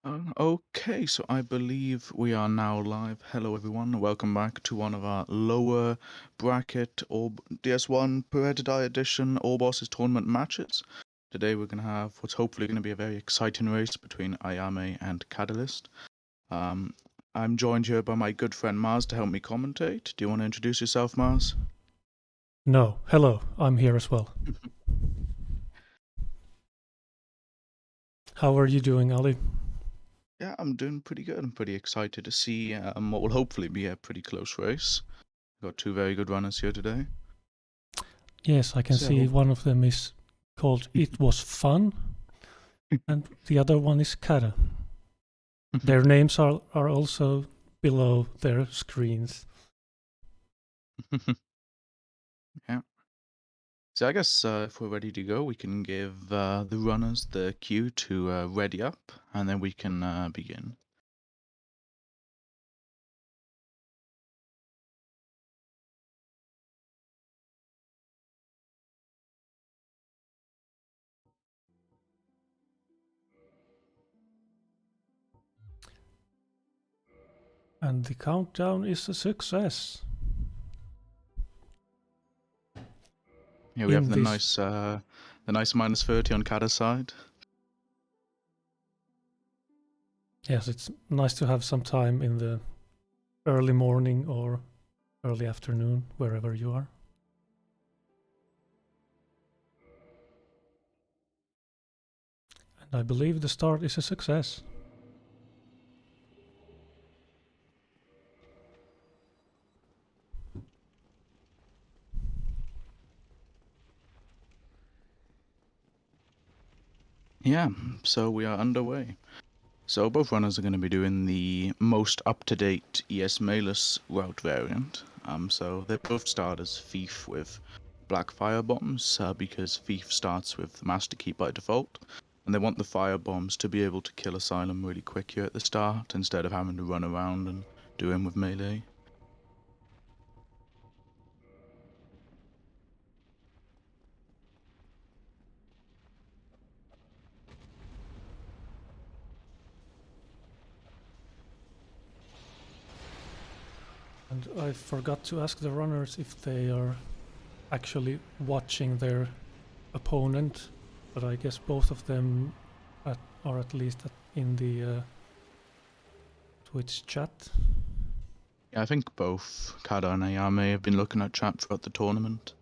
Okay, so I believe we are now live. Hello, everyone. Welcome back to one of our lower bracket or DS1 PTDE edition All Bosses tournament matches. Today we're going to have what's hopefully going to be a very exciting race between Ayame and Catalystz. I'm joined here by my good friend Mars to help me commentate. Do you want to introduce yourself, Mars? No, hello, I'm here as well. How are you doing, Ali? Yeah, I'm doing pretty good. I'm pretty excited to see what will hopefully be a pretty close race. We've got two very good runners here today. Yes, I can see one of them is called It Was Fun, and the other one is Kara. Their names are also below their screens. Yeah. So I guess if we're ready to go, we can give the runners the cue to ready up, and then we can begin. And the countdown is a success. Here we have the this- nice minus 30 on Kata's side. Yes, it's nice to have some time in the early morning or early afternoon, wherever you are. And I believe the start is a success. Yeah, so we are underway. So both runners are going to be doing the most up-to-date ES Malus route variant. So they both start as Thief with black fire bombs, because Thief starts with the Master Key by default, and they want the fire bombs to be able to kill Asylum really quick here at the start, instead of having to run around and do him with melee. And I forgot to ask the runners if they are actually watching their opponent, but I guess both of them are at least in the Twitch chat. Yeah, I think both Kada and Ayame have been looking at chat throughout the tournament.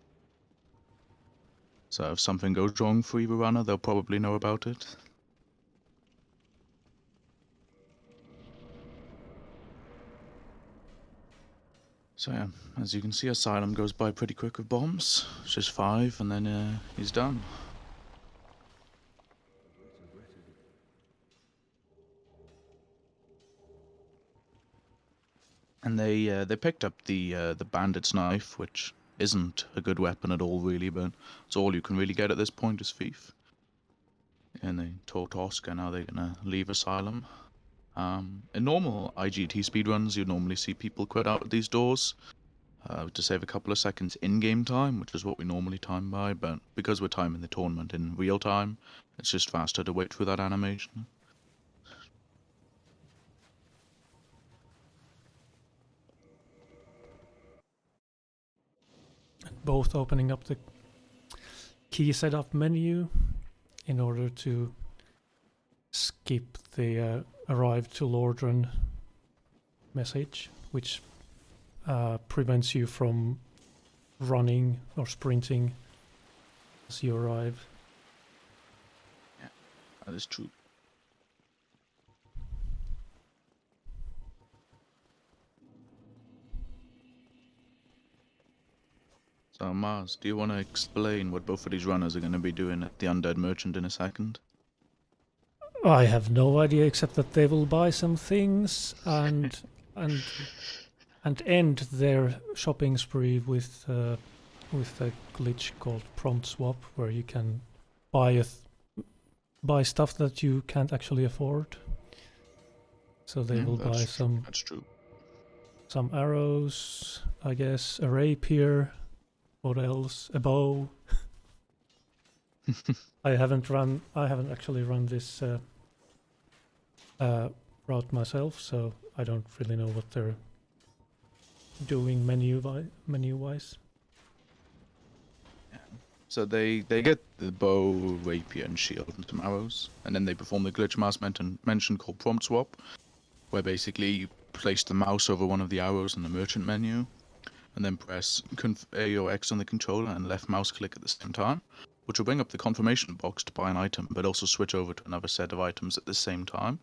So if something goes wrong for either runner, they'll probably know about it. So yeah, as you can see, Asylum goes by pretty quick with bombs. It's just 5, and then he's done. And they picked up the bandit's knife, which isn't a good weapon at all, really, but it's all you can really get at this point is Thief. And they told Oscar now they're gonna leave Asylum. In normal IGT speedruns, you normally see people quit out these doors to save a couple of seconds in-game time, which is what we normally time by, but because we're timing the tournament in real time, it's just faster to wait through that animation. Both opening up the key setup menu in order to skip the arrive to Lordran message, which prevents you from running or sprinting as you arrive. Yeah, that is true. So Mars, do you want to explain what both of these runners are going to be doing at the Undead Merchant in a second? I have no idea except that they will buy some things and end their shopping spree with a glitch called prompt swap, where you can buy stuff that you can't actually afford. So they will buy some. That's true. Some arrows, I guess, a rapier. What else? A bow. I haven't actually run this route myself, so I don't really know what they're doing menu-wise. So they get the bow, rapier, and shield and some arrows, and then they perform the glitch Mars mentioned called prompt swap, where basically you place the mouse over one of the arrows in the merchant menu, and then press A or X on the controller and left mouse click at the same time, which will bring up the confirmation box to buy an item, but also switch over to another set of items at the same time,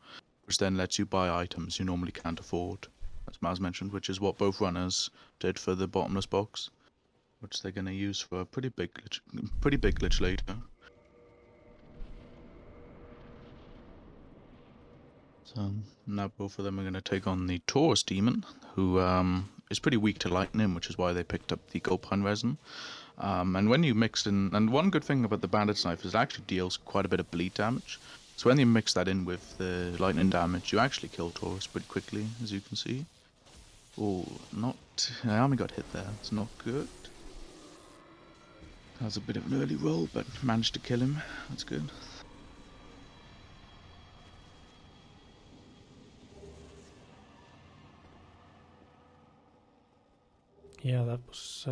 which then lets you buy items you normally can't afford, as Mars mentioned, which is what both runners did for the bottomless box, which they're going to use for a pretty big glitch later. So now both of them are going to take on the Taurus Demon, who is pretty weak to lightning, which is why they picked up the Gold Pine Resin. And when you mix in, and one good thing about the Bandit's Knife is it actually deals quite a bit of bleed damage. So when you mix that in with the lightning damage, you actually kill Taurus pretty quickly, as you can see. Oh, Ayame got hit there. It's not good. That was a bit of an early roll, but managed to kill him. That's good. Yeah, that was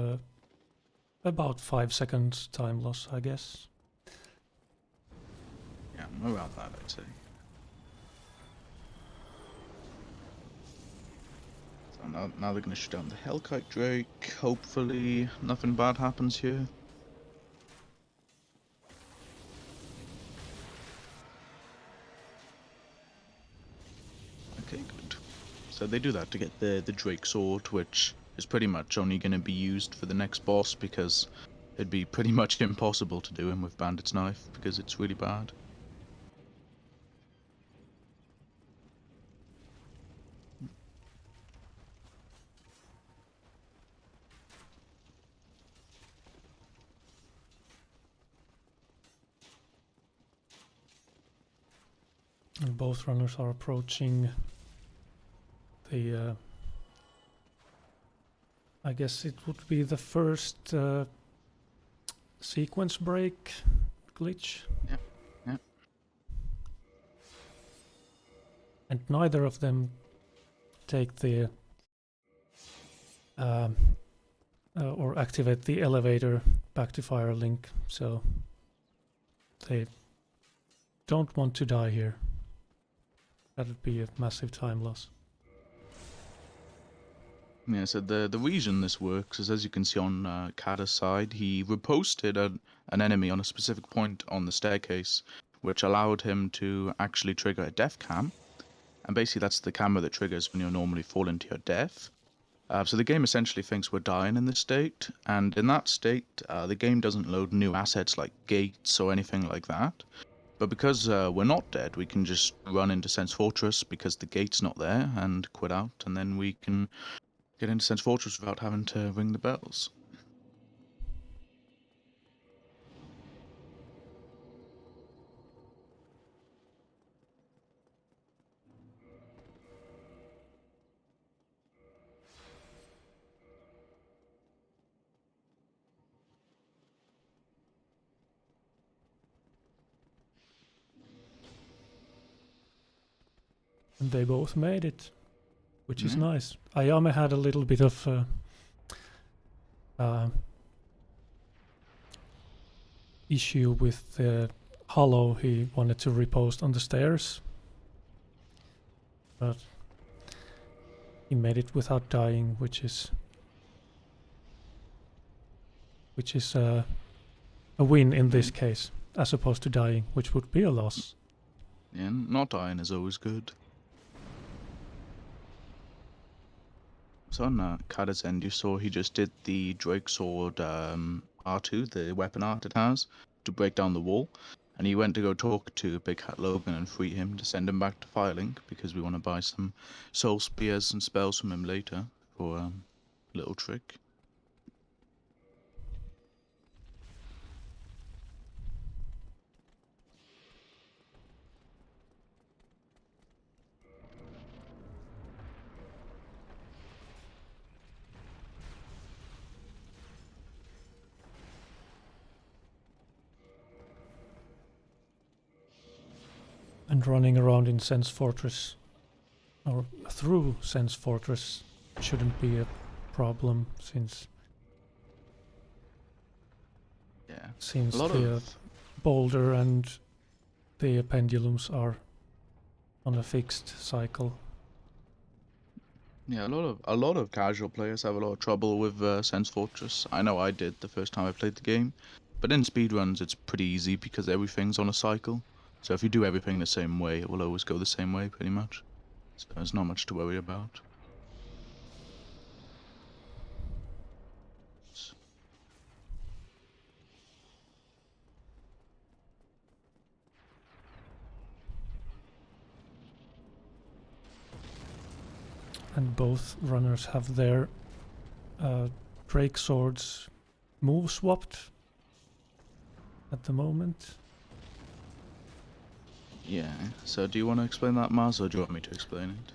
about 5 seconds time loss, I guess. Yeah, around that, I'd say. So now they're going to shoot down the Hellkite Drake. Hopefully nothing bad happens here. Okay, good. So they do that to get the Drake Sword, which is pretty much only going to be used for the next boss, because it'd be pretty much impossible to do him with Bandit's Knife, because it's really bad. And both runners are approaching the I guess it would be the first sequence break glitch. Yeah. And neither of them take the or activate the elevator back to Firelink, so they don't want to die here. That would be a massive time loss. Yeah, so the reason this works is, as you can see on Kata's side, he riposted an enemy on a specific point on the staircase, which allowed him to actually trigger a death cam. And basically that's the camera that triggers when you normally fall into your death. So the game essentially thinks we're dying in this state, and in that state, the game doesn't load new assets like gates or anything like that. But because we're not dead, we can just run into Sense Fortress because the gate's not there and quit out, and then we can get into Sense Fortress without having to ring the bells. And they both made it, which is nice. Ayame had a little bit of issue with the hollow he wanted to repost on the stairs, but he made it without dying, which is a win in this case, as opposed to dying, which would be a loss. Yeah, not dying is always good. So on Kata's end, you saw he just did the Drake Sword R2, the weapon art it has, to break down the wall. And he went to go talk to Big Hat Logan and free him to send him back to Firelink, because we want to buy some soul spears and spells from him later for a little trick. And running around in Sense Fortress, or through Sense Fortress, shouldn't be a problem, since the boulder and the pendulums are on a fixed cycle. Yeah, a lot of casual players have a lot of trouble with Sense Fortress. I know I did the first time I played the game, but in speedruns it's pretty easy because everything's on a cycle. So if you do everything the same way, it will always go the same way, pretty much. So there's not much to worry about. And both runners have their Drake swords move swapped at the moment. Yeah, so do you want to explain that, Maz, or do you want me to explain it?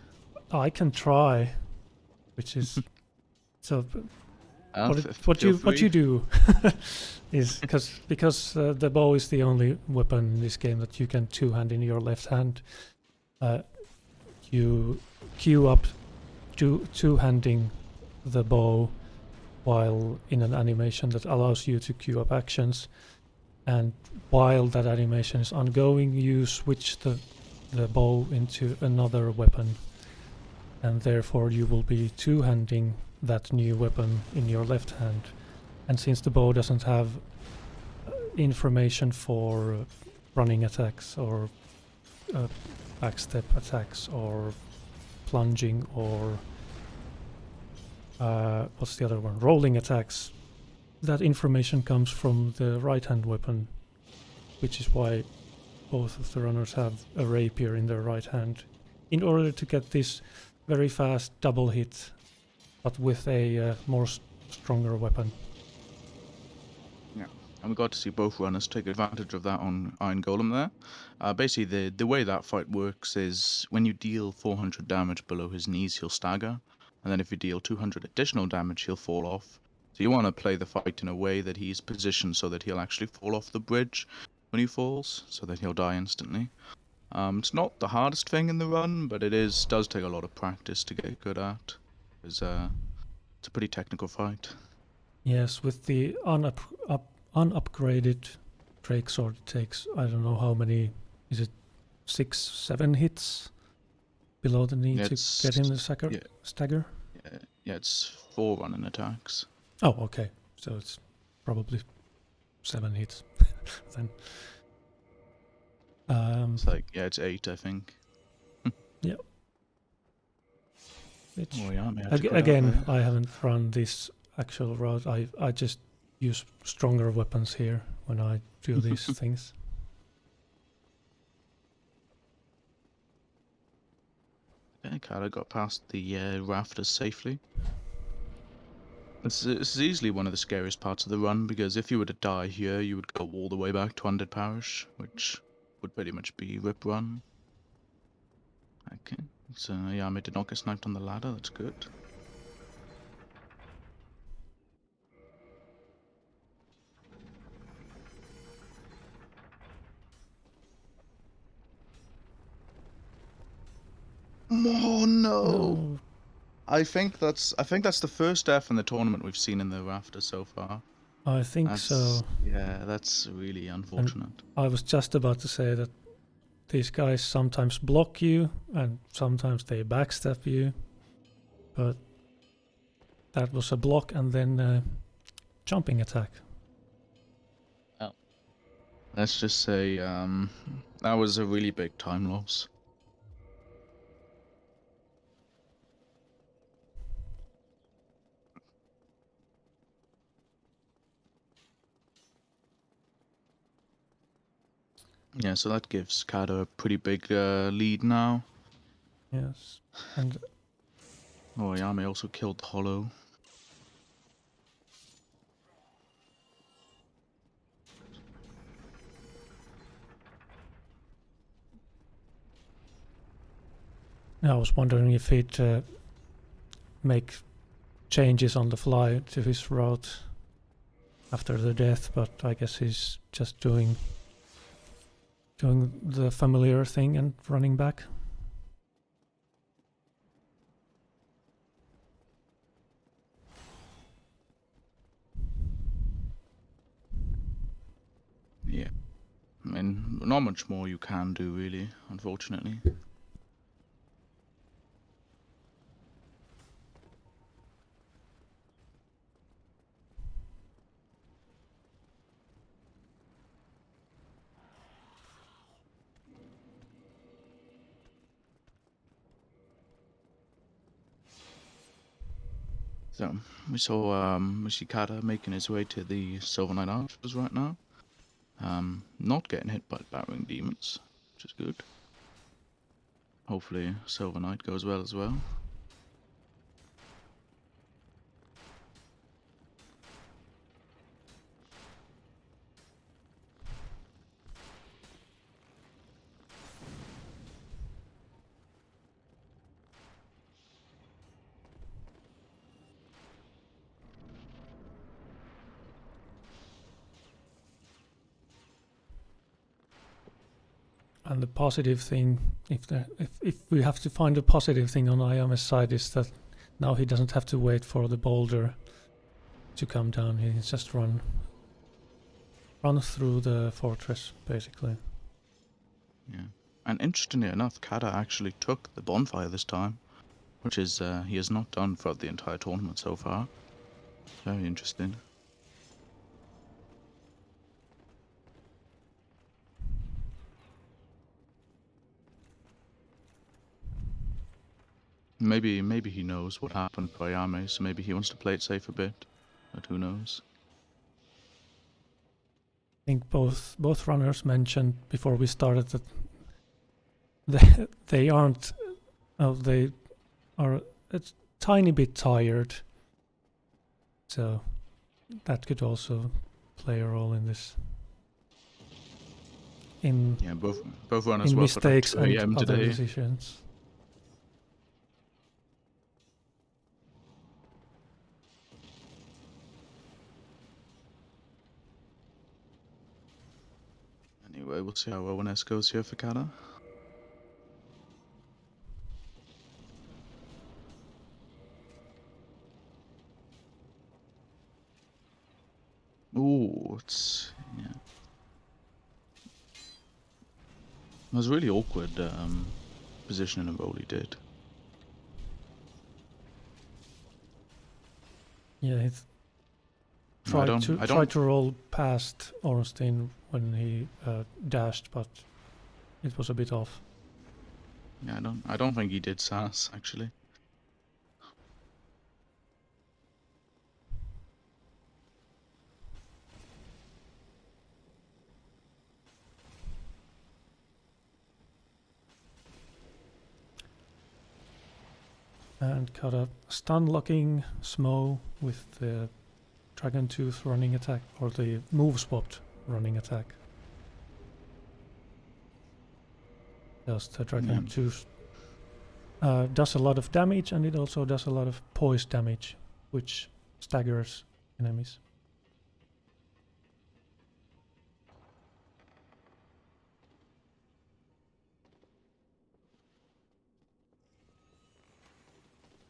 I can try, which is so. What you do is because the bow is the only weapon in this game that you can two-hand in your left hand. You queue up two-handing the bow while in an animation that allows you to queue up actions, and while that animation is ongoing, you switch the bow into another weapon, and therefore you will be two-handing that new weapon in your left hand. And since the bow doesn't have information for running attacks or backstep attacks or plunging or what's the other one? Rolling attacks, that information comes from the right hand weapon, which is why both of the runners have a rapier in their right hand, in order to get this very fast double hit, but with a more stronger weapon. Yeah, and we got to see both runners take advantage of that on Iron Golem there. Basically, the way that fight works is when you deal 400 damage below his knees, he'll stagger, and then if you deal 200 additional damage, he'll fall off. So you want to play the fight in a way that he's positioned so that he'll actually fall off the bridge when he falls, so that he'll die instantly. It's not the hardest thing in the run, but it does take a lot of practice to get good at. It's a pretty technical fight. Yes, with the unupgraded Drake sword, it takes, I don't know how many, is it 6-7 hits below the knee to get in the stagger? Yeah, it's 4 running attacks. Oh, okay. So it's probably 7 hits then. It's like, yeah, it's 8, I think. Yeah. Which, again, I haven't run this actual route. I just use stronger weapons here when I do these things. Okay, Kara got past the rafters safely. This is easily one of the scariest parts of the run, because if you were to die here, you would go all the way back to Undead Parish, which would pretty much be rip run. Okay, so Ayame did not get sniped on the ladder, that's good. Oh no! I think that's the first death in the tournament we've seen in the rafters so far. I think so. Yeah, that's really unfortunate. And I was just about to say that these guys sometimes block you and sometimes they backstab you, but that was a block and then a jumping attack. Oh. Let's just say that was a really big time loss. Yeah, so that gives Kado a pretty big lead now. Yes, and Ayame also killed the Hollow. I was wondering if he'd make changes on the fly to his route after the death, but I guess he's just doing doing the familiar thing and running back. Yeah. I mean, not much more you can do, really, unfortunately. So, we saw Mishikata making his way to the Silver Knight Archers right now. Not getting hit by battering demons, which is good. Hopefully Silver Knight goes well as well. And the positive thing, if we have to find a positive thing on Ayame's side, is that now he doesn't have to wait for the boulder to come down. He can just run through the fortress, basically. Yeah. And interestingly enough, Kata actually took the bonfire this time, which is he has not done throughout the entire tournament so far. Very interesting. Maybe he knows what happened to Ayame, so maybe he wants to play it safe a bit, but who knows? I think both runners mentioned before we started that they aren't. They are a tiny bit tired, so that could also play a role in this. Yeah, both runners in were mistakes put up to and AM other today. decisions. Anyway, we'll see how ONS goes here for Kata. Ooh, yeah. It was really awkward positioning of what he did. Yeah, he tried to roll past Ornstein when he dashed, but it was a bit off. Yeah, I don't think he did sass actually. And got a stun locking Smo with the Dragon Tooth running attack, or the move swapped running attack. Just the Dragon Tooth does a lot of damage, and it also does a lot of poise damage, which staggers enemies.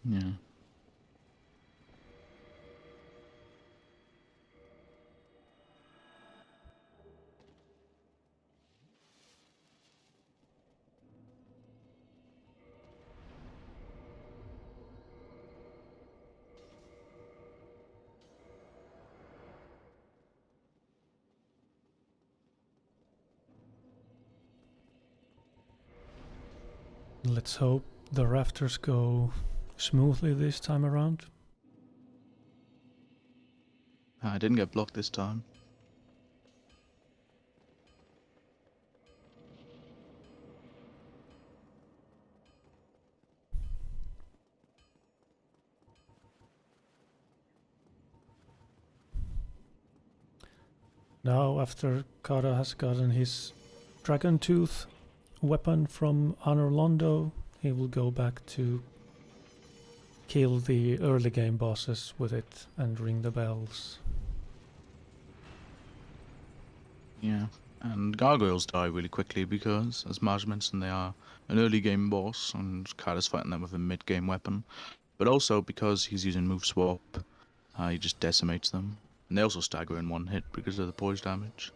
Yeah. Let's hope the rafters go smoothly this time around. I didn't get blocked this time. Now, after Kara has gotten his Dragon Tooth weapon from Anor Londo, he will go back to kill the early game bosses with it and ring the bells. Yeah. And gargoyles die really quickly because, as Marge mentioned, they are an early game boss, and Kara's fighting them with a mid game weapon. But also because he's using move swap, he just decimates them. And they also stagger in one hit because of the poise damage.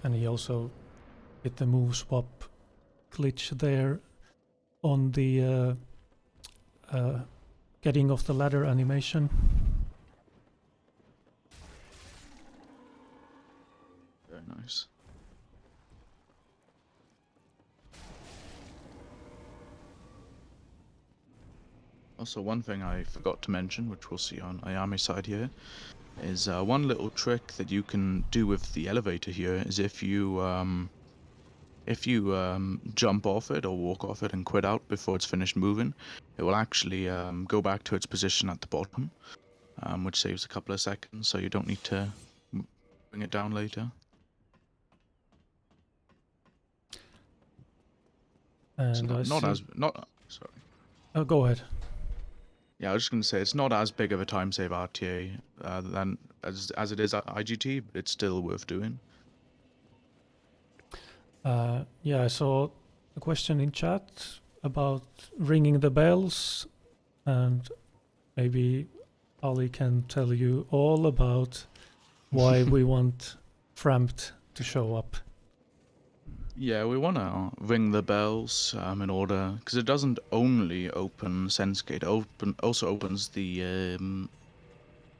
And he also did the move swap glitch there on the getting off the ladder animation. Very nice. Also, one thing I forgot to mention, which we'll see on Ayame's side here, is one little trick that you can do with the elevator here is if you jump off it or walk off it and quit out before it's finished moving, it will actually go back to its position at the bottom, which saves a couple of seconds, so you don't need to bring it down later. And it's sorry. Oh, go ahead. Yeah, I was just going to say, it's not as big of a time save RTA than as it is at IGT, but it's still worth doing. Yeah, I saw a question in chat about ringing the bells, and maybe Ali can tell you all about why we want Framped to show up. Yeah, we want to ring the bells in order, because it doesn't only open Sense Gate, also opens the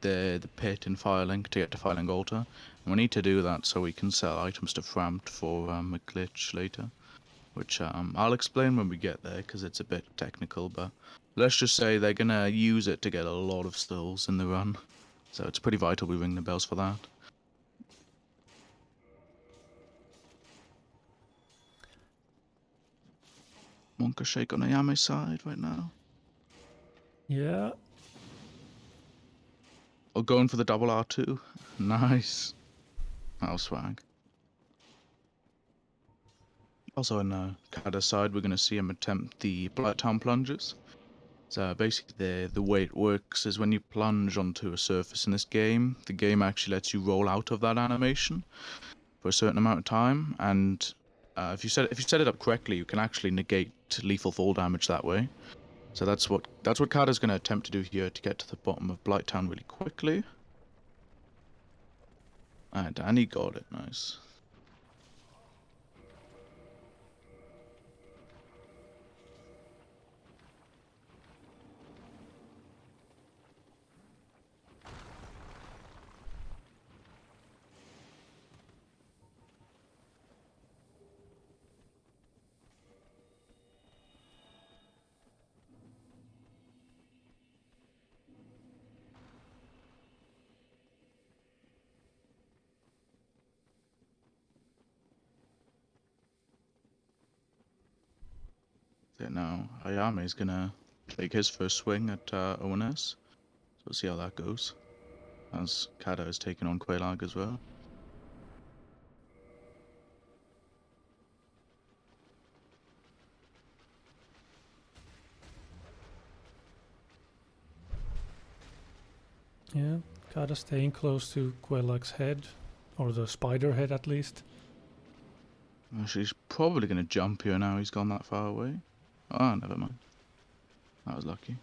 pit in Firelink to get to Firelink Altar. And we need to do that so we can sell items to Framped for a glitch later, which I'll explain when we get there, because it's a bit technical, but let's just say they're going to use it to get a lot of stills in the run, so it's pretty vital we ring the bells for that. Monka Shake on Ayame's side right now. Yeah. Oh, going for the double R2. Nice. That'll swag. Also on Kada's side, we're going to see him attempt the Blighttown plunges. So basically the way it works is when you plunge onto a surface in this game, the game actually lets you roll out of that animation for a certain amount of time, and if you set it up correctly, you can actually negate lethal fall damage that way. So that's what Kada's going to attempt to do here to get to the bottom of Blighttown really quickly. And he got it, nice. So now Ayame is gonna take his first swing at ONS. So we'll see how that goes. As Kada is taking on Quailag as well. Yeah, Kada staying close to Quailag's head, or the spider head at least. Well, she's probably gonna jump here now. He's gone that far away. Oh, never mind. That was lucky.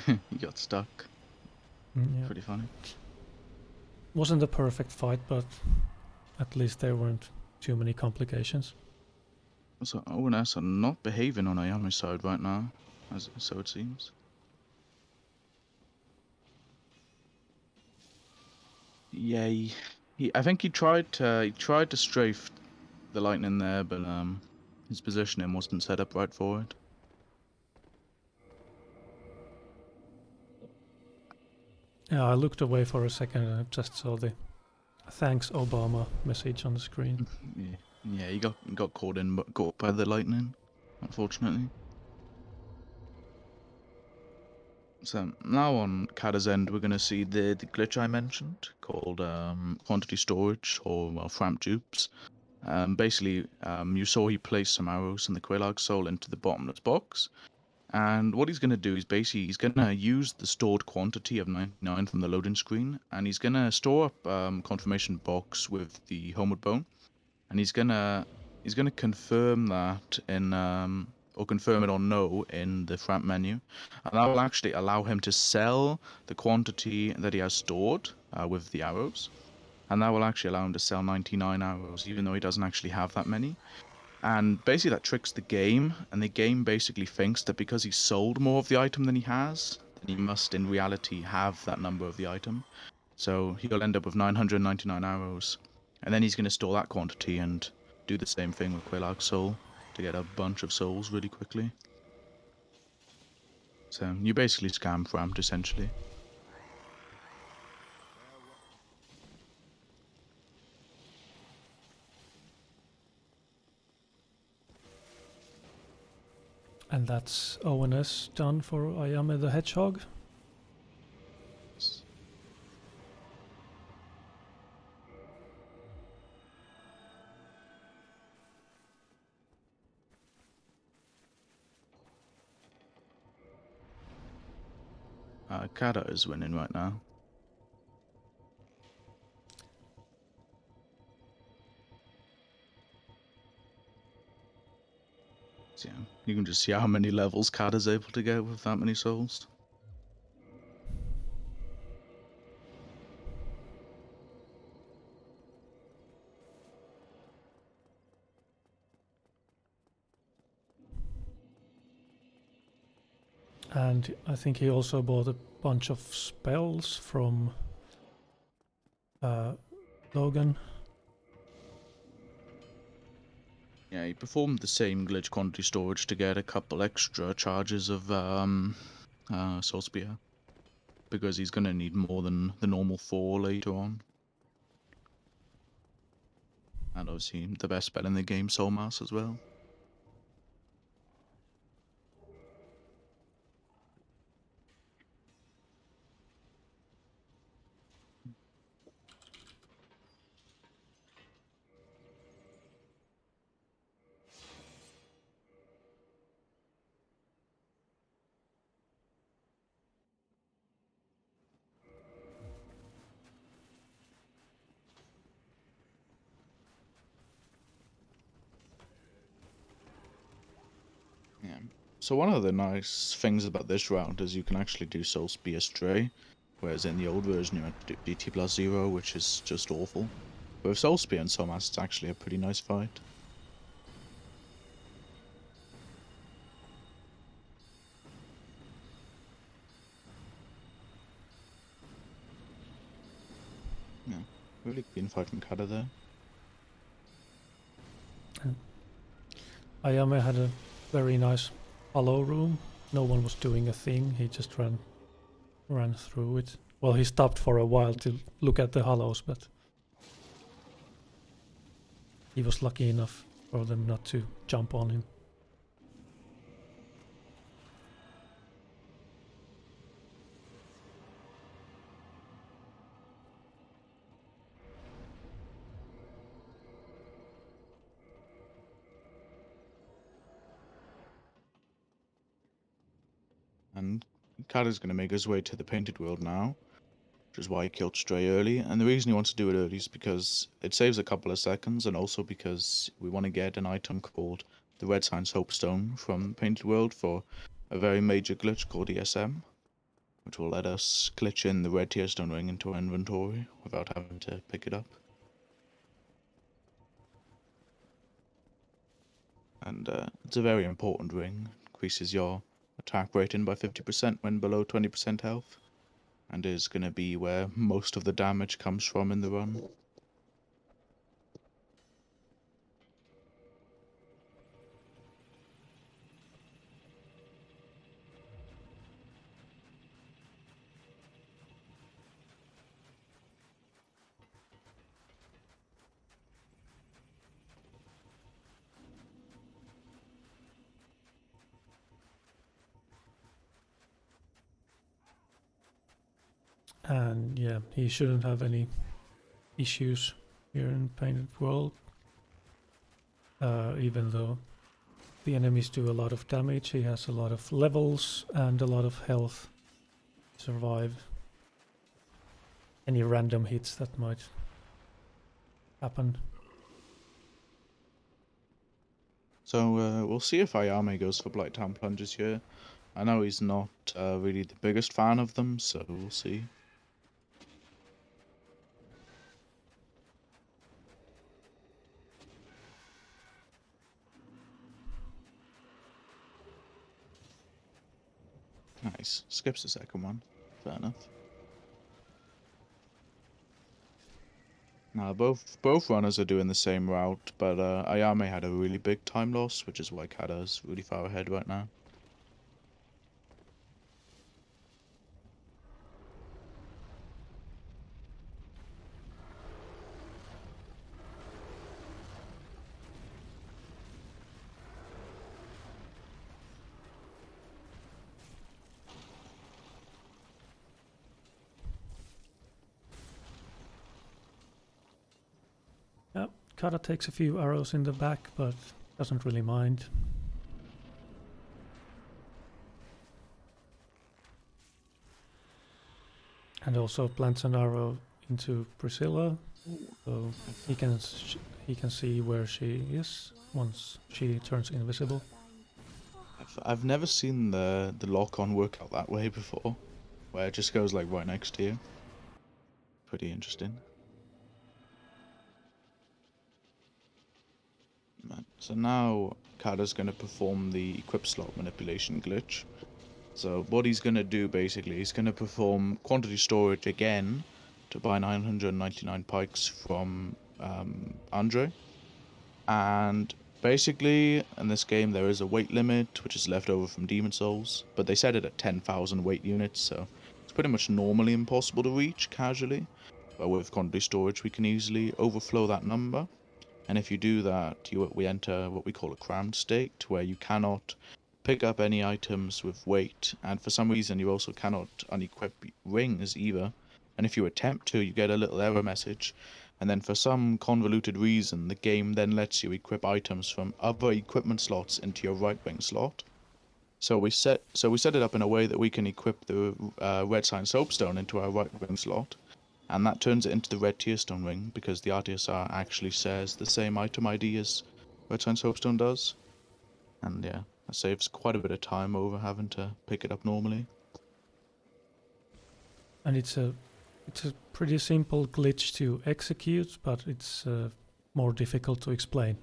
He got stuck. Yeah. Pretty funny. Wasn't a perfect fight, but at least there weren't too many complications. So ONS are not behaving on Ayame's side right now, so it seems. Yeah, I think he tried to strafe the lightning there, but his positioning wasn't set up right for it. Yeah, I looked away for a second and I just saw the "Thanks Obama" message on the screen. Yeah, he got caught by the lightning, unfortunately. So now on Kata's end, we're going to see the glitch I mentioned called quantity storage, or well, Framp dupes. Basically, you saw he placed some arrows in the Quelaag soul into the bottomless box. And what he's going to do is basically he's going to use the stored quantity of 99 from the loading screen, and he's going to store up confirmation box with the homeward bone, and he's going to confirm that in or confirm it or no in the Framp menu, and that will actually allow him to sell the quantity that he has stored with the arrows, and that will actually allow him to sell 99 arrows even though he doesn't actually have that many. And basically that tricks the game, and the game basically thinks that because he sold more of the item than he has, then he must in reality have that number of the item. So he'll end up with 999 arrows, and then he's going to store that quantity and do the same thing with Quelaag Soul to get a bunch of souls really quickly. So you basically scam Frampt essentially. And that's ONS done for AyameTheHedgehog. Kata is winning right now. So, yeah, you can just see how many levels Kata's able to get with that many souls. And I think he also bought a bunch of spells from Logan. Yeah, he performed the same glitch quantity storage to get a couple extra charges of Soul Spear, because he's going to need more than the normal 4 later on. And obviously the best spell in the game, Soul Mass, as well. Yeah. So one of the nice things about this round is you can actually do Soul Spear Stray, whereas in the old version you had to do DT plus 0, which is just awful. But with Soul Spear and Soul Mass, it's actually a pretty nice fight. Yeah, really clean fight from Kata there. Ayame had a very nice hollow room. No one was doing a thing. He just ran through it. Well, he stopped for a while to look at the hollows, but he was lucky enough for them not to jump on him. And Kata's going to make his way to the Painted World now, which is why he killed Stray early. And the reason he wants to do it early is because it saves a couple of seconds, and also because we want to get an item called the Red Sign Soapstone from Painted World for a very major glitch called ESM, which will let us glitch in the red tearstone ring into our inventory without having to pick it up. And it's a very important ring. Increases your attack rating by 50% when below 20% health, and is going to be where most of the damage comes from in the run. And yeah, he shouldn't have any issues here in Painted World. Even though the enemies do a lot of damage, he has a lot of levels and a lot of health to survive any random hits that might happen. So we'll see if Ayame goes for Blighttown Plungers here. I know he's not really the biggest fan of them, so we'll see. Nice. Skips the second one. Fair enough. Now both runners are doing the same route, but Ayame had a really big time loss, which is why Kata's really far ahead right now. Yep, Kata takes a few arrows in the back, but doesn't really mind. And also plants an arrow into Priscilla, so he can see where she is once she turns invisible. I've never seen the lock-on work out that way before, where it just goes like right next to you. Pretty interesting. So now Kata's going to perform the equip slot manipulation glitch. So what he's going to do basically, he's going to perform quantity storage again to buy 999 pikes from Andre. And basically in this game there is a weight limit which is left over from Demon Souls, but they set it at 10,000 weight units, so it's pretty much normally impossible to reach casually. But with quantity storage we can easily overflow that number. And if you do that, we enter what we call a crammed state, where you cannot pick up any items with weight, and for some reason you also cannot unequip rings either. And if you attempt to, you get a little error message, and then for some convoluted reason, the game then lets you equip items from other equipment slots into your right wing slot. So we set it up in a way that we can equip the red sign soapstone into our right wing slot. And that turns it into the red tearstone ring, because the RTSR actually shares the same item ID as Red Sign Soapstone does. And yeah, that saves quite a bit of time over having to pick it up normally. And it's a pretty simple glitch to execute, but it's more difficult to explain.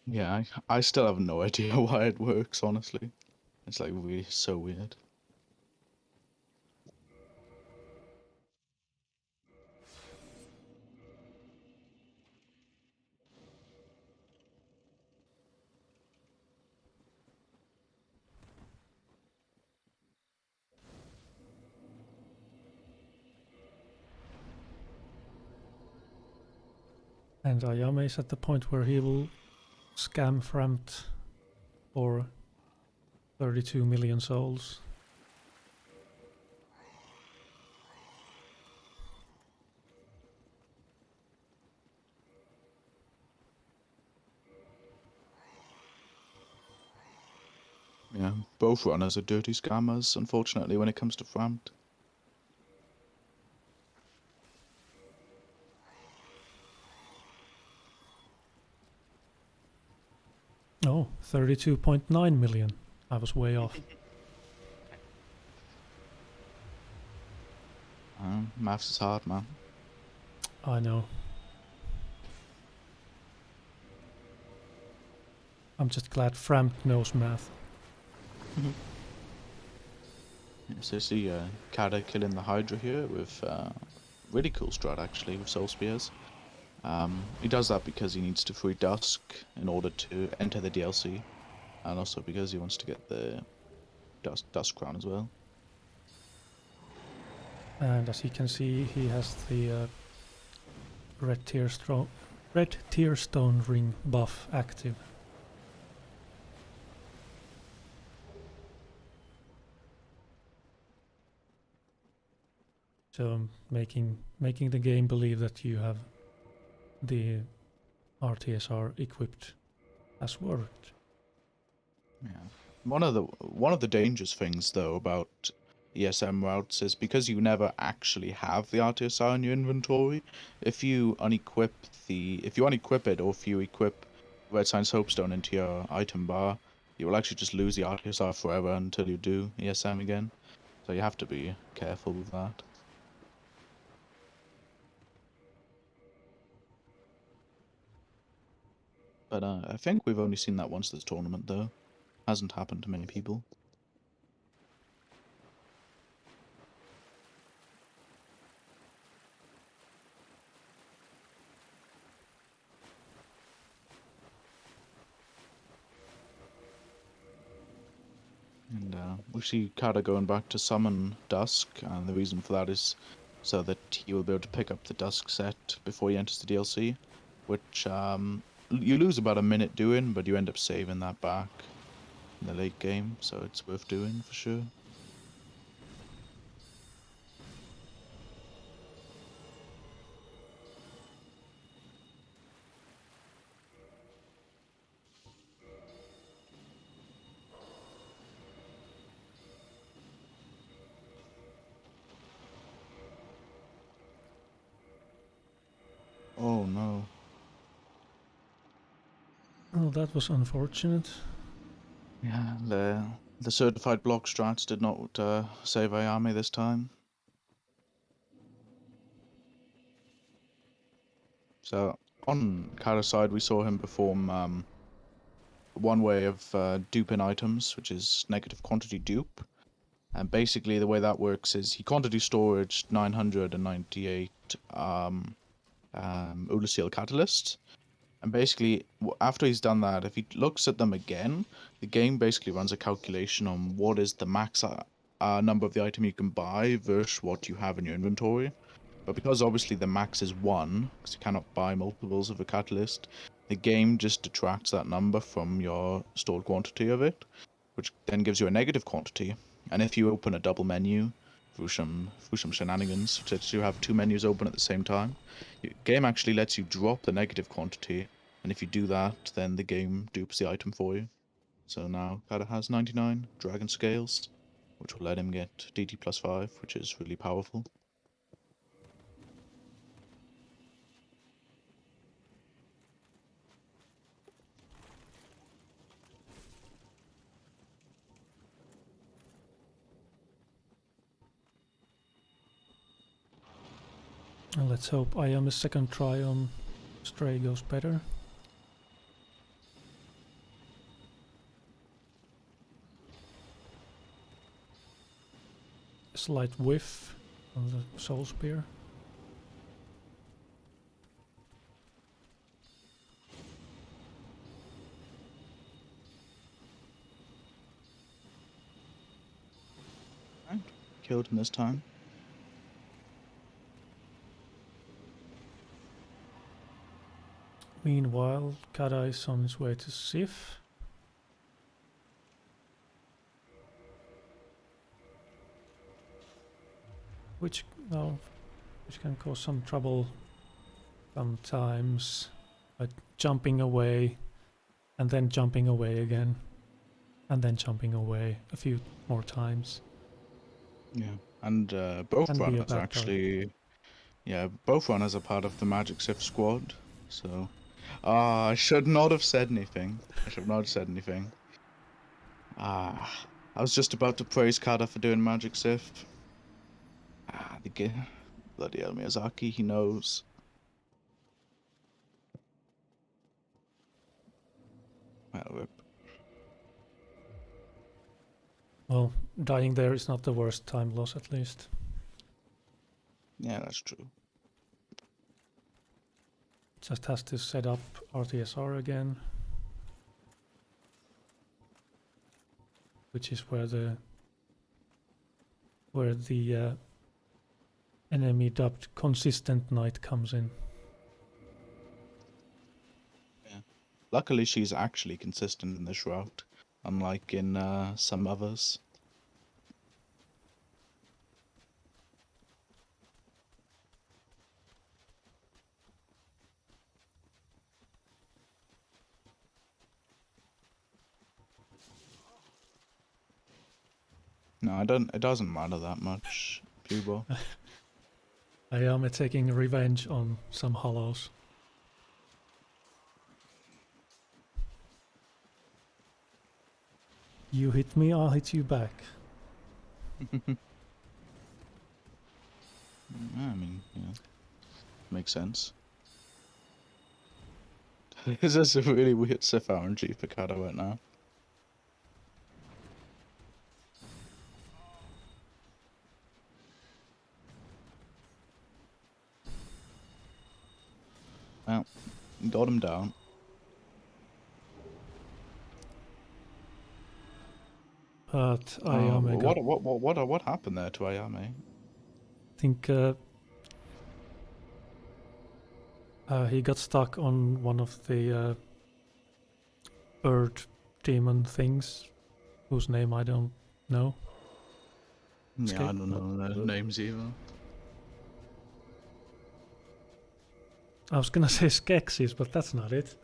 Yeah, I still have no idea why it works, honestly. It's like really so weird. And Ayame is at the point where he will scam Framt for 32 million souls. Yeah, both runners are dirty scammers, unfortunately, when it comes to Framt. Oh, 32.9 million. I was way off. Maths is hard, man. I know. I'm just glad Framt knows math. So you see Kata killing the Hydra here with really cool strat actually with Soul Spears. He does that because he needs to free Dusk in order to enter the DLC, and also because he wants to get the Dusk Crown as well. And as you can see, he has the red tearstone ring buff active. So making the game believe that you have the RTSR equipped has worked. Yeah. One of the dangerous things though about ESM routes is because you never actually have the RTSR in your inventory. If you unequip it, or if you equip Red Sign Soapstone into your item bar, you will actually just lose the RTSR forever until you do ESM again. So you have to be careful with that. But I think we've only seen that once this tournament though. Hasn't happened to many people. And we see Kata going back to summon Dusk, and the reason for that is so that he will be able to pick up the Dusk set before he enters the DLC, which you lose about a minute doing, but you end up saving that back in the late game, so it's worth doing for sure. Oh no. Oh, that was unfortunate. Yeah, the certified block strats did not save Ayame this time. So on Kata's side, we saw him perform one way of duping items, which is negative quantity dupe. And basically, the way that works is he quantity storage 998 Ulysses Catalystz. And basically, after he's done that, if he looks at them again, the game basically runs a calculation on what is the max number of the item you can buy versus what you have in your inventory. But because obviously the max is 1, because you cannot buy multiples of a catalyst, the game just detracts that number from your stored quantity of it, which then gives you a negative quantity. And if you open a double menu through some shenanigans, that you have two menus open at the same time, the game actually lets you drop the negative quantity, and if you do that, then the game dupes the item for you. So now Kata has 99 dragon scales, which will let him get DT plus 5, which is really powerful. And let's hope Ayame's second try on Stray goes better. A slight whiff on the Soul Spear. Right. Killed him this time. Meanwhile, Kata is on his way to Sif. Which can cause some trouble sometimes, like jumping away and then jumping away again and then jumping away a few more times. Yeah, and both Can be a runners bad are actually, yeah, both runners are part of the Magic Sif squad. So, I should not have said anything. I should not have said anything. I was just about to praise Kata for doing Magic Sif. Bloody hell, Miyazaki, he knows. Well, rip. Well, dying there is not the worst time loss, at least. Yeah, that's true. Just has to set up RTSR again, which is where the enemy dubbed consistent knight comes in. Yeah. Luckily, she's actually consistent in this route, unlike in some others. No, I don't. It doesn't matter that much, Pubo. Ayame taking revenge on some hollows. You hit me, I'll hit you back. I mean, yeah, makes sense. This is a really weird Sith RNG for Kata right now. Well, got him down. But Ayame got... What happened there to Ayame? I think he got stuck on one of the bird demon things, whose name I don't know. Yeah, I don't know their names either. I was gonna say Skeksis, but that's not it.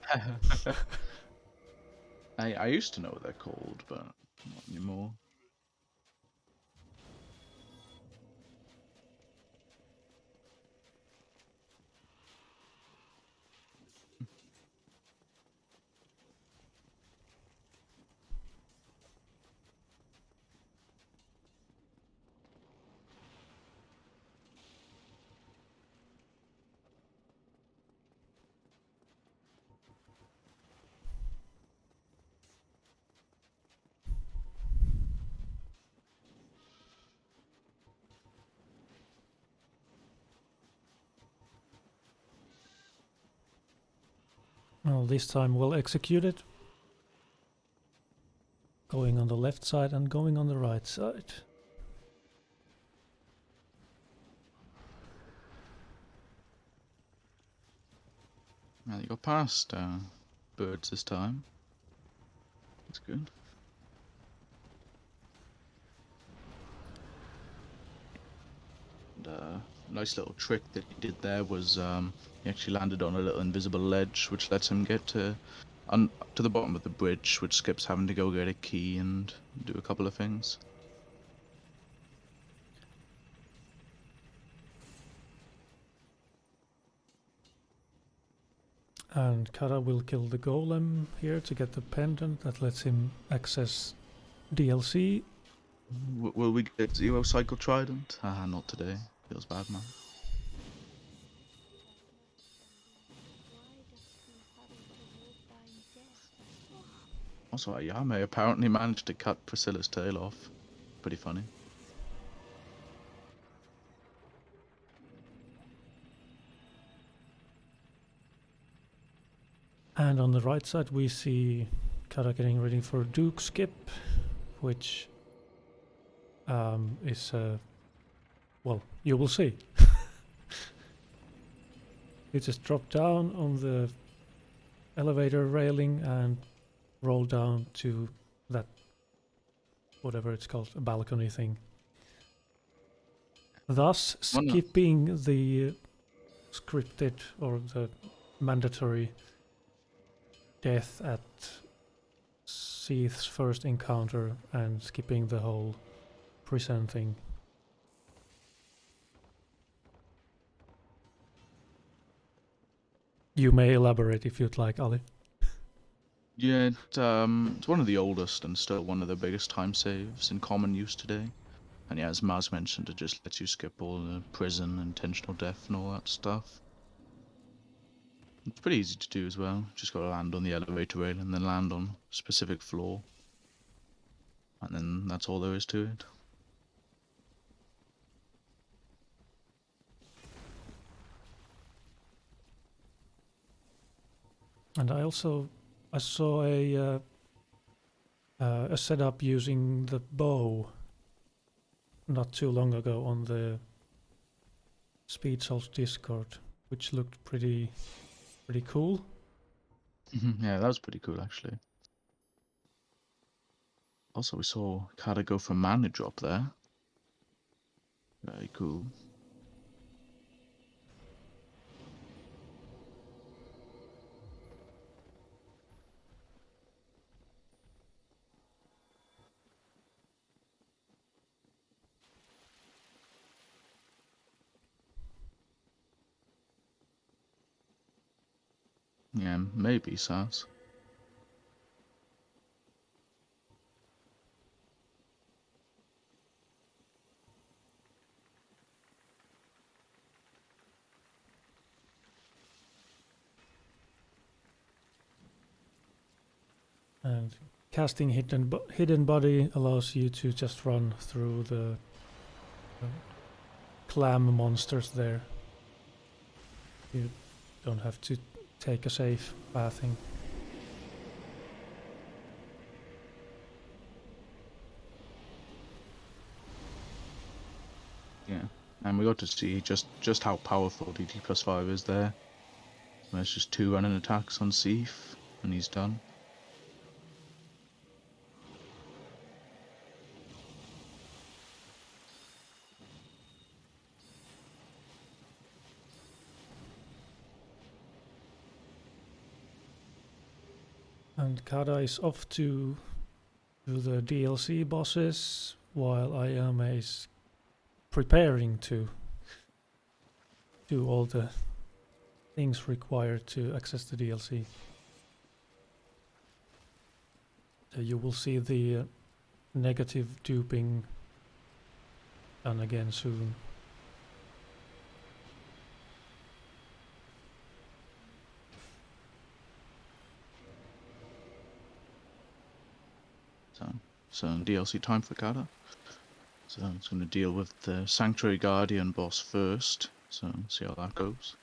I used to know what they're called, but not anymore. Well, this time we'll execute it. Going on the left side and going on the right side. Well, you got past birds this time. That's good. And, nice little trick that he did there was he actually landed on a little invisible ledge, which lets him get to the bottom of the bridge, which skips having to go get a key and do a couple of things. And Kara will kill the golem here to get the pendant that lets him access DLC. Will we get Zero Cycle Trident? Ah, not today. Feels bad, man. Also, Ayame apparently managed to cut Priscilla's tail off. Pretty funny. And on the right side we see Kara getting ready for Duke Skip, which is well, you will see. You just drop down on the elevator railing and roll down to that, whatever it's called, a balcony thing. Thus skipping the scripted or the mandatory death at Seath's first encounter and skipping the whole prison thing. You may elaborate if you'd like, Ali. Yeah, it's one of the oldest and still one of the biggest time saves in common use today. And yeah, as Maz mentioned, it just lets you skip all the prison, intentional death, and all that stuff. It's pretty easy to do as well. Just gotta land on the elevator rail and then land on a specific floor. And then that's all there is to it. And I saw a setup using the bow not too long ago on the Speed Souls Discord, which looked pretty cool. Yeah, that was pretty cool actually. Also, we saw Kata go for mana drop there. Very cool. Yeah, maybe Saz. And casting hidden body allows you to just run through the clam monsters there. You don't have to take a safe pathing. Yeah, and we got to see just how powerful DT+5 is there. There's just 2 running attacks on Seif, and he's done. And Kada is off to the DLC bosses, while Ayame is preparing to do all the things required to access the DLC. So you will see the negative duping done again soon. So DLC time for Kata. So it's going to deal with the Sanctuary Guardian boss first. So see how that goes.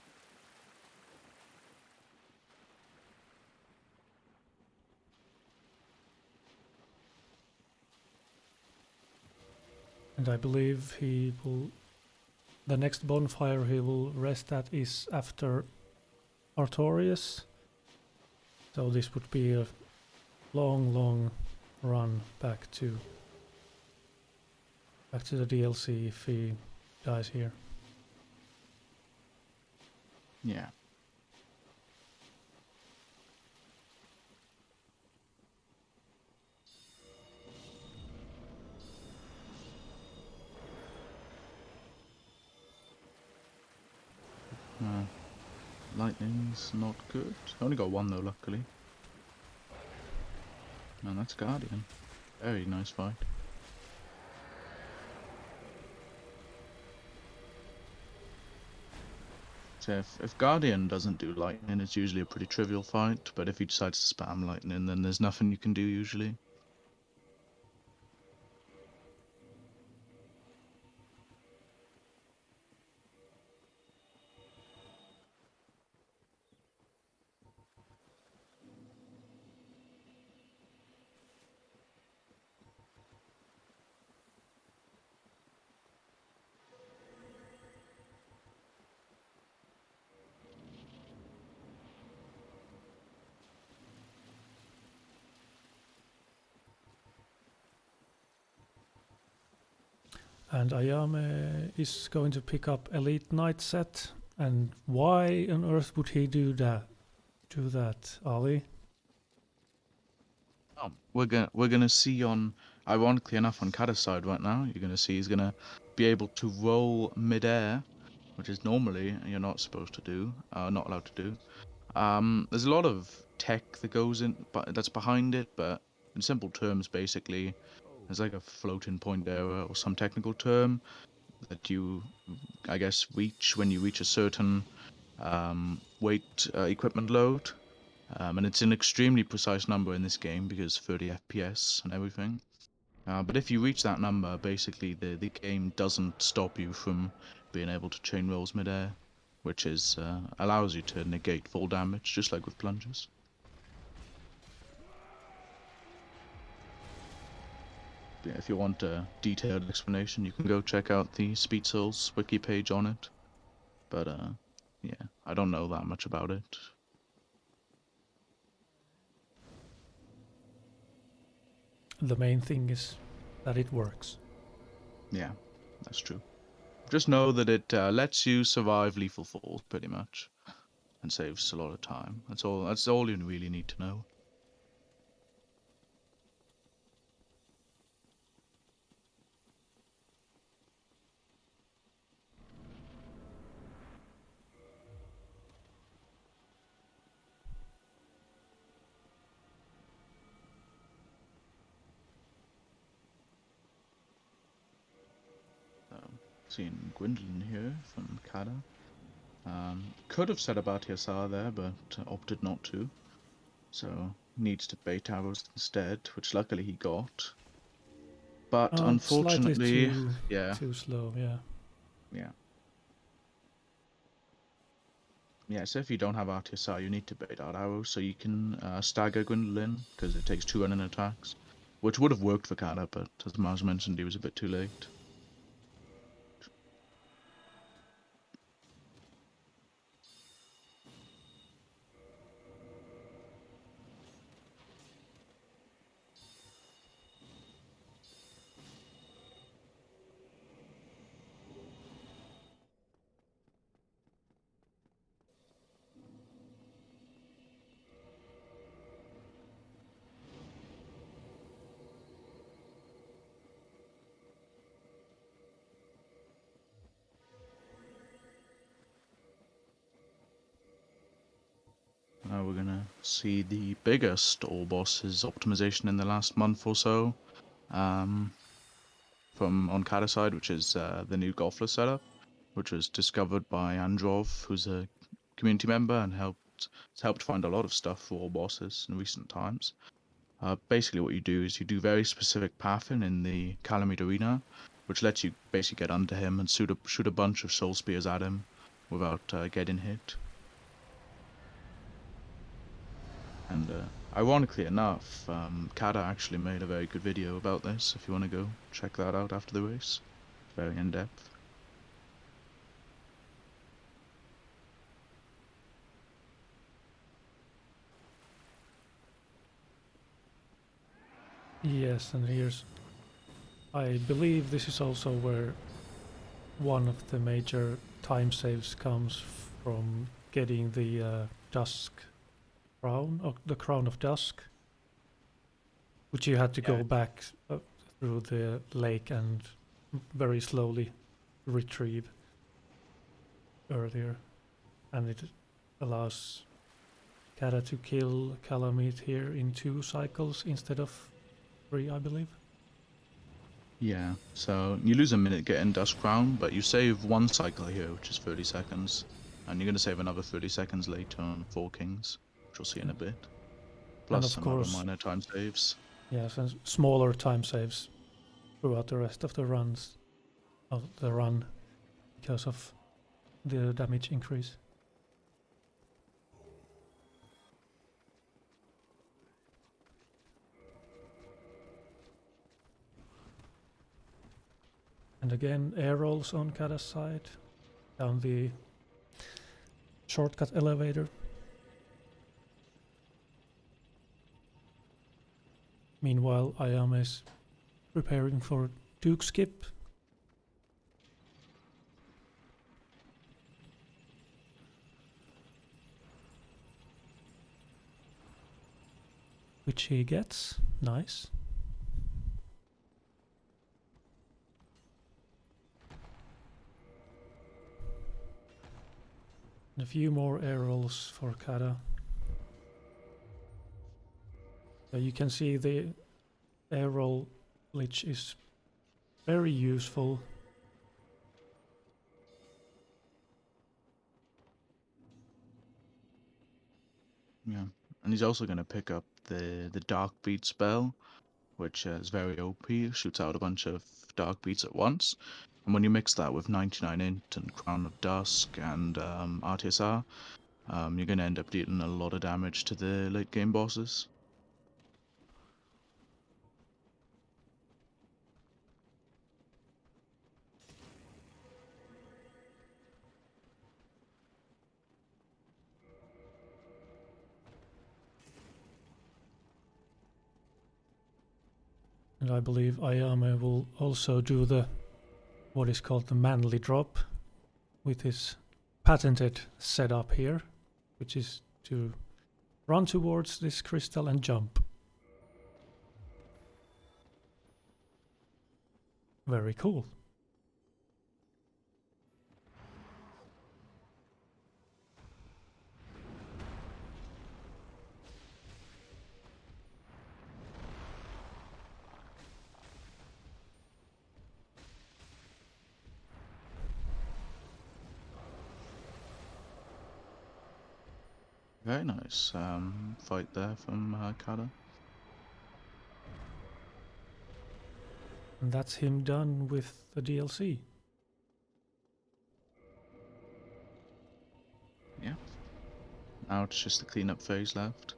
And I believe he will. The next bonfire he will rest at is after Artorias. So this would be a long run back to the DLC if he dies here. Yeah. Lightning's not good. Only got 1 though, luckily. And that's Guardian. Very nice fight. So if Guardian doesn't do lightning, it's usually a pretty trivial fight, but if he decides to spam lightning, then there's nothing you can do usually. And Ayame is going to pick up Elite Knight set. And why on earth would he do that? Ali? Oh, we're gonna see on, ironically enough, on Kata's side right now. You're gonna see he's gonna be able to roll mid-air, which is normally you're not supposed to do, not allowed to do. There's a lot of tech that goes in, but that's behind it. But in simple terms, basically, there's like a floating point error or some technical term that you, I guess, reach when you reach a certain weight equipment load. And it's an extremely precise number in this game because 30 FPS and everything. But if you reach that number, basically the game doesn't stop you from being able to chain rolls midair, which is allows you to negate full damage, just like with plunges. Yeah, if you want a detailed explanation, you can go check out the Speed Souls wiki page on it. But yeah, I don't know that much about it. The main thing is that it works. Yeah, that's true. Just know that it lets you survive lethal falls pretty much, and saves a lot of time. That's all. That's all you really need to know. seeing Gwendolyn here from Kata. Could have set up RTSR there, but opted not to. So needs to bait arrows instead, which luckily he got. But unfortunately, too slow, yeah. So if you don't have RTSR, you need to bait out arrows so you can stagger Gwendolyn, because it takes 2 running attacks, which would have worked for Kata, but as Mars mentioned, he was a bit too late. Now we're gonna see the biggest all bosses optimization in the last month or so, from on Kata side, which is the new Golfless setup, which was discovered by Androv, who's a community member and helped find a lot of stuff for all bosses in recent times. Basically, what you do is you do very specific pathing in the Calamite Arena, which lets you basically get under him and shoot a bunch of soul spears at him without getting hit. And ironically enough, Kata actually made a very good video about this, if you want to go check that out after the race. Very in-depth. Yes, and here's... I believe this is also where one of the major time saves comes from getting the Dusk Crown, or the Crown of Dusk, which you had to go back through the lake and very slowly retrieve earlier, and it allows Kata to kill Calamite here in 2 cycles instead of 3, I believe. Yeah, so you lose a minute getting Dusk Crown, but you save 1 cycle here, which is 30 seconds, and you're going to save another 30 seconds later on 4 Kings, which we'll see in a bit. Plus some other minor time saves. Yes, and smaller time saves throughout the rest of the runs of the run because of the damage increase. And again, air rolls on Kata's side, down the shortcut elevator. Meanwhile, Ayame is preparing for Duke Skip. Which he gets. Nice. And a few more air rolls for Kata. You can see the air roll glitch is very useful. Yeah, and he's also going to pick up the Dark Beat spell, which is very OP, shoots out a bunch of Dark Beats at once. And when you mix that with 99 Int and Crown of Dusk and RTSR, you're going to end up dealing a lot of damage to the late game bosses. And I believe Ayame will also do what is called the manly drop with his patented setup here, which is to run towards this crystal and jump. Very cool. Very nice fight there from Kata. And that's him done with the DLC. Yeah. Now it's just the cleanup phase left.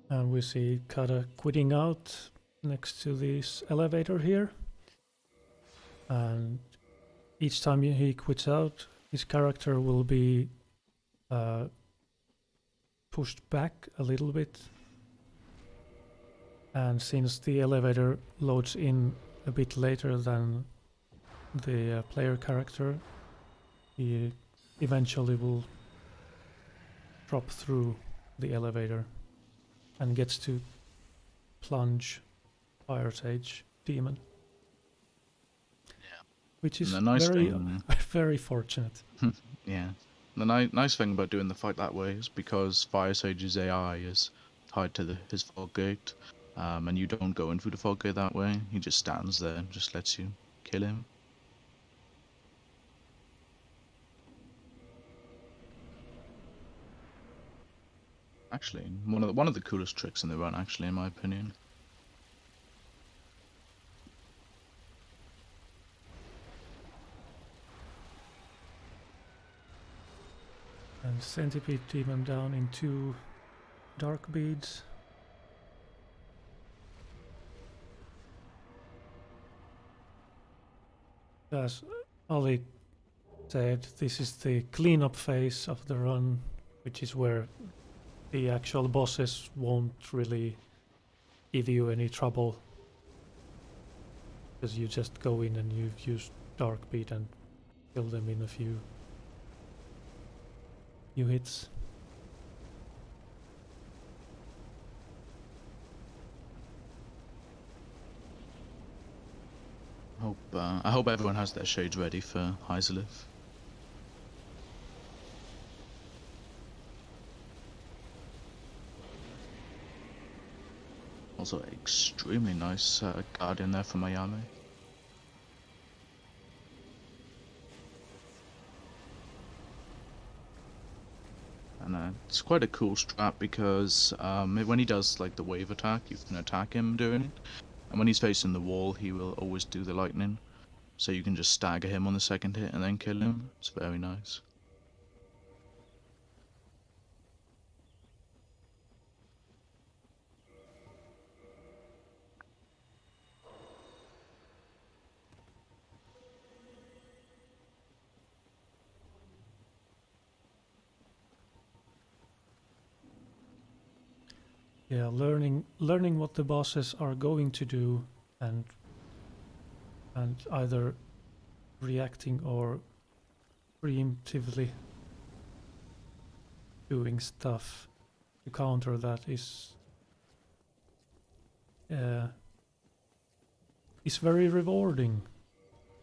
And we see Kata quitting out next to this elevator here. And each time he quits out, his character will be pushed back a little bit. And since the elevator loads in a bit later than the player character, he eventually will drop through the elevator and gets to plunge Fire Sage Demon. Yeah. Which is nice very, thing, very fortunate. Yeah. The nice thing about doing the fight that way is because Fire Sage's AI is tied to his fog gate, and you don't go in through the fog gate that way. He just stands there and just lets you kill him. Actually, one of the coolest tricks in the run, actually, in my opinion. And Centipede Demon down in 2 dark beads. As Ollie said, this is the cleanup phase of the run, which is where the actual bosses won't really give you any trouble, because you just go in and you use dark bead and kill them in a few hits. I hope everyone has their shades ready for Hyzalith. Also, extremely nice guardian there from Ayame. And it's quite a cool strat because when he does like the wave attack, you can attack him during it. And when he's facing the wall, he will always do the lightning. So you can just stagger him on the second hit and then kill him. It's very nice. Yeah, learning what the bosses are going to do and either reacting or preemptively doing stuff to counter that is very rewarding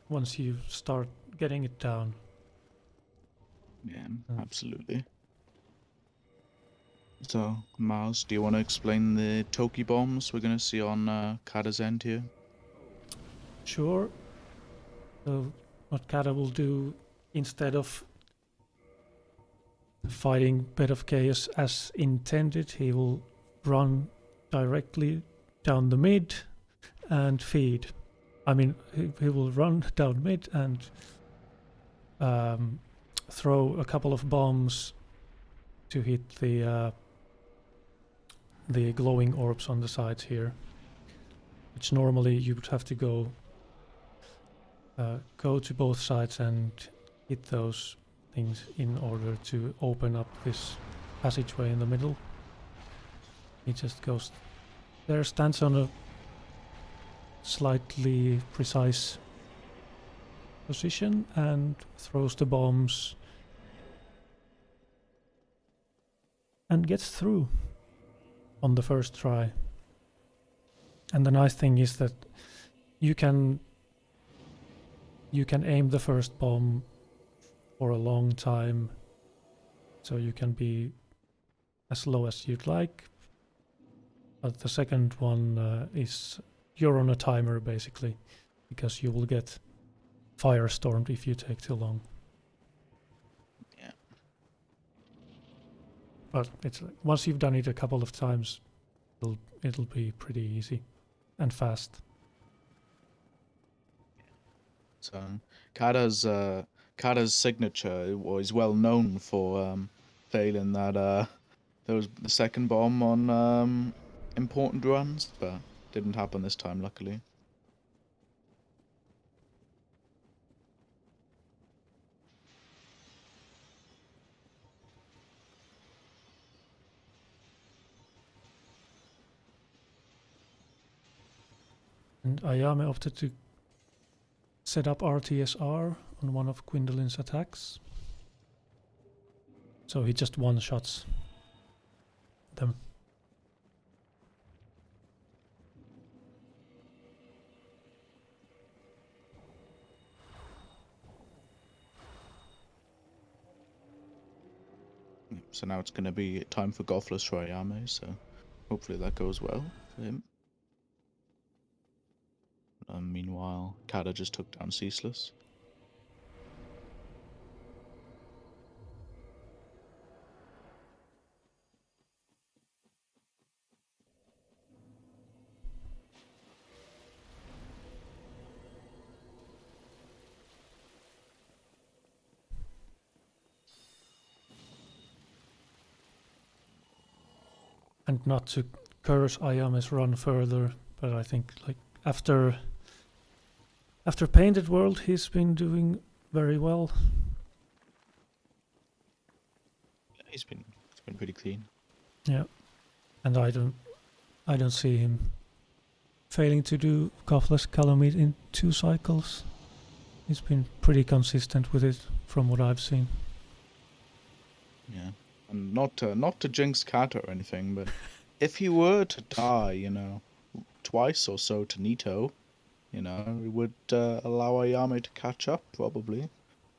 once you start getting it down. Yeah, absolutely. So, Mars, do you want to explain the Toki bombs we're going to see on Kata's end here? Sure. So, what Kata will do instead of fighting Bed of Chaos as intended, he will run directly down the mid and feed. I mean, he will run down mid and throw a couple of bombs to hit the glowing orbs on the sides here, which normally you would have to go to both sides and hit those things in order to open up this passageway in the middle. He just goes there, stands on a slightly precise position and throws the bombs and gets through on the first try. And the nice thing is that you can aim the first bomb for a long time, so you can be as low as you'd like. But the second one is you're on a timer basically, because you will get firestormed if you take too long. Yeah. But it's like, once you've done it a couple of times, it'll be pretty easy and fast. So Kata's signature was well known for failing that there was the second bomb on important runs, but didn't happen this time, luckily. And Ayame opted to set up RTSR on one of Gwendolyn's attacks. So he just one-shots them. So now it's going to be time for Gothless for Ayame, so hopefully that goes well for him. Meanwhile, Kata just took down Ceaseless. And not to curse Ayame's run further, but I think like after Painted World he's been doing very well. He's been pretty clean. Yeah. And I don't see him failing to do Gothless Calamite in 2 cycles. He's been pretty consistent with it from what I've seen. Yeah. And not to jinx Kata or anything, but if he were to die, twice or so to Nito, it would allow Ayame to catch up, probably.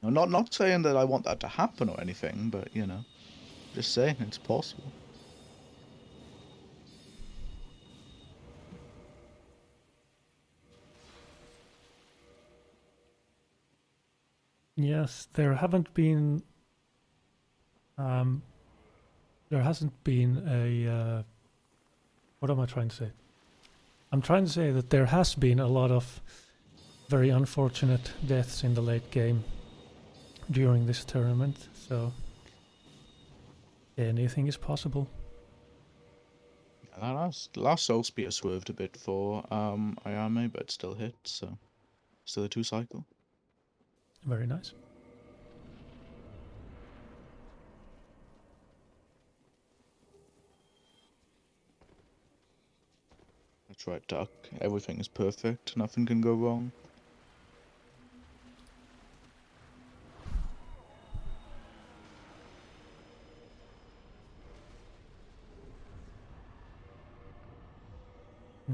Not saying that I want that to happen or anything, but, just saying it's possible. Yes, there hasn't been a what am I trying to say? I'm trying to say that there has been a lot of very unfortunate deaths in the late game during this tournament, so anything is possible. Last Soul Spear swerved a bit for Ayame, but still hit, so still a 2 cycle. Very nice. That's right, Duck. Everything is perfect. Nothing can go wrong.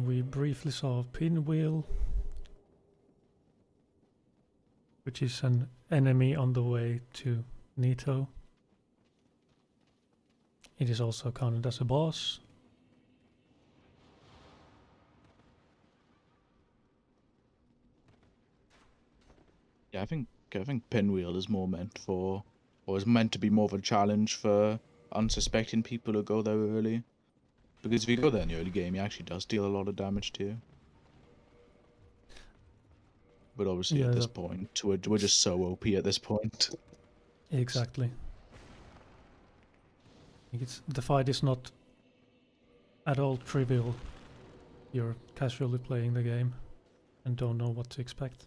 We briefly saw Pinwheel, which is an enemy on the way to Nito. It is also counted as a boss. Yeah, I think Pinwheel is more meant for, or is meant to be more of a challenge for unsuspecting people who go there early. Because if you go there in the early game, he actually does deal a lot of damage to you. But obviously at this point, we're just so OP at this point. Exactly. The fight is not at all trivial. You're casually playing the game and don't know what to expect.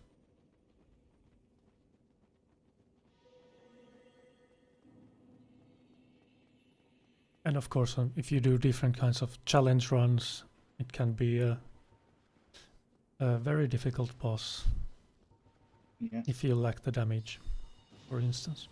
And of course, if you do different kinds of challenge runs, it can be a very difficult boss. Yeah. If you lack the damage, for instance.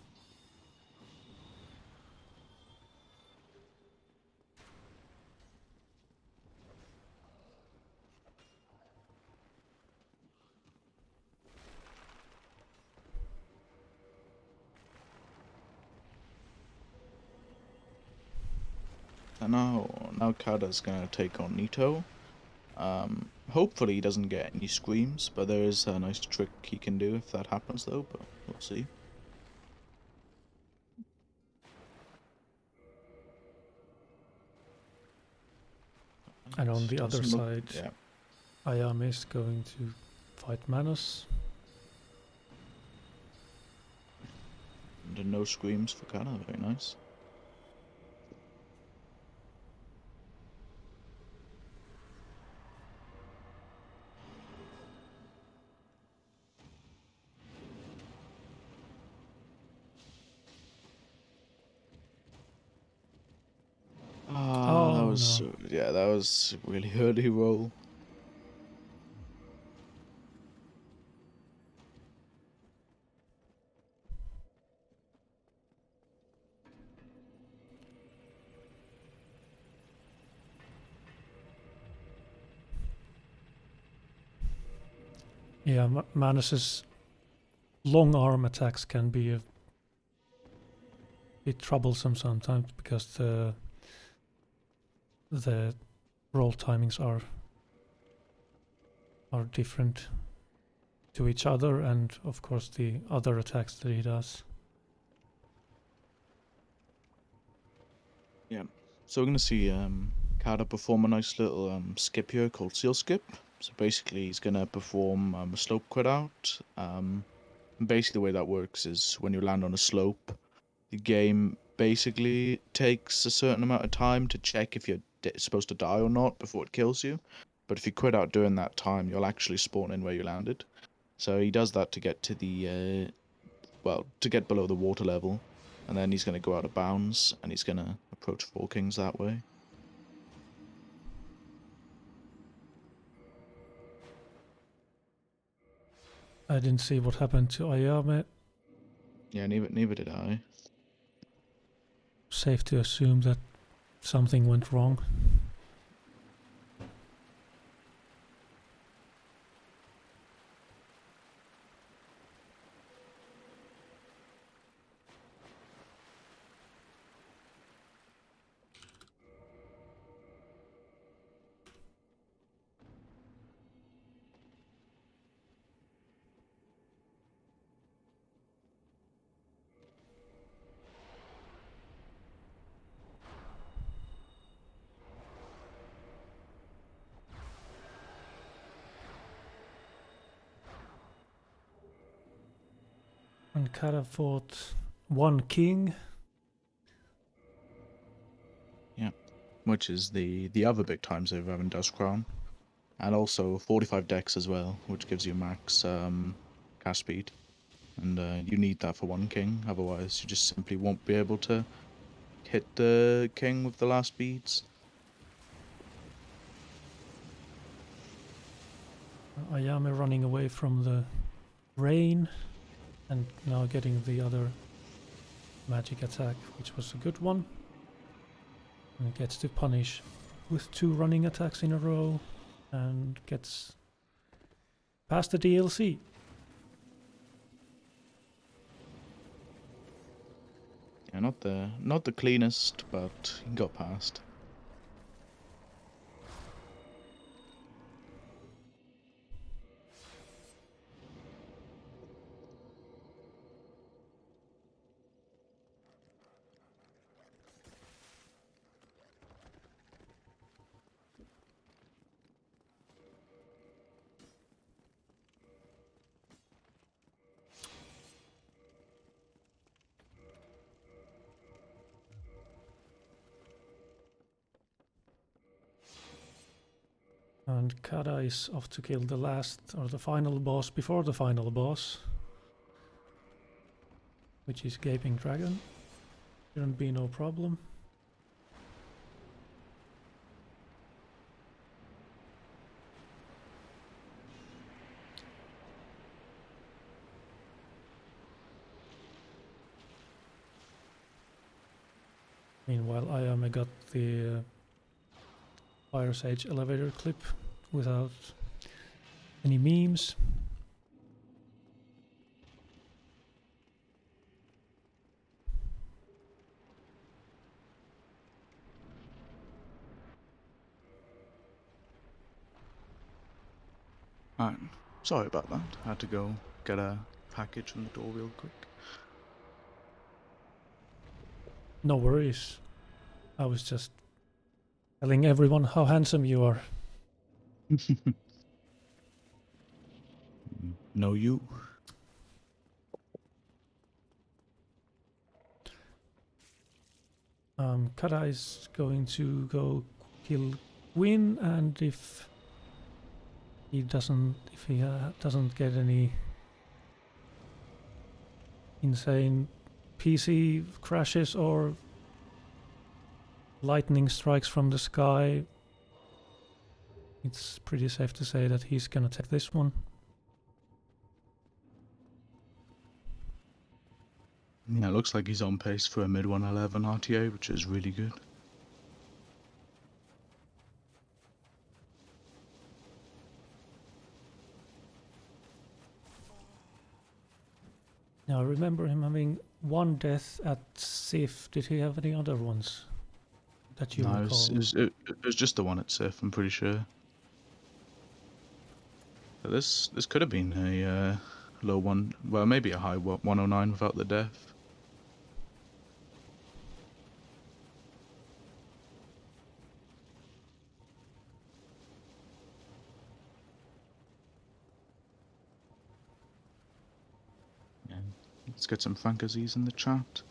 And now Kada's gonna take on Nito. Hopefully he doesn't get any screams, but there is a nice trick he can do if that happens though, but we'll see. And on the other side, yeah. Ayame is going to fight Manos. And no screams for Kada, very nice. Oh, no. Yeah, that was a really early roll. Yeah, Manos's long arm attacks can be a bit troublesome sometimes because the roll timings are different to each other, and of course the other attacks that he does. Yeah, so we're gonna see Kada perform a nice little skip here called Seal Skip. So basically he's gonna perform a slope quit out. Basically the way that works is when you land on a slope, the game basically takes a certain amount of time to check if you're supposed to die or not before it kills you. But if you quit out during that time, you'll actually spawn in where you landed. So he does that to get to the, to get below the water level. And then he's going to go out of bounds, and he's going to approach Four Kings that way. I didn't see what happened to Ayame. Yeah, neither did I. Safe to assume that something went wrong. And Kara fought one king. Yeah, which is the other big time save we have in Dust Crown. And also 45 decks as well, which gives you max cast speed. And you need that for one king, otherwise you just simply won't be able to hit the king with the last beads. Ayame running away from the rain and now getting the other magic attack, which was a good one. And gets to punish with 2 running attacks in a row and gets past the DLC. Yeah, not the cleanest, but he got past. And Kara is off to kill the last or the final boss before the final boss, which is Gaping Dragon. Shouldn't be no problem. Meanwhile, Ayame got the Fire Sage elevator clip without any memes. Alright, sorry about that. I had to go get a package from the door real quick. No worries. I was just telling everyone how handsome you are. No, you. Kara is going to go kill Gwyn, and if he doesn't get any insane PC crashes or lightning strikes from the sky, it's pretty safe to say that he's gonna take this one. Yeah, it looks like he's on pace for a mid 111 RTA, which is really good. Now I remember him having one death at Sif. Did he have any other ones that you No, recall? it was just the one at Sif, I'm pretty sure. But this could have been a low one, well, maybe a high 109 without the death. Yeah. Let's get some fantasies in the chat.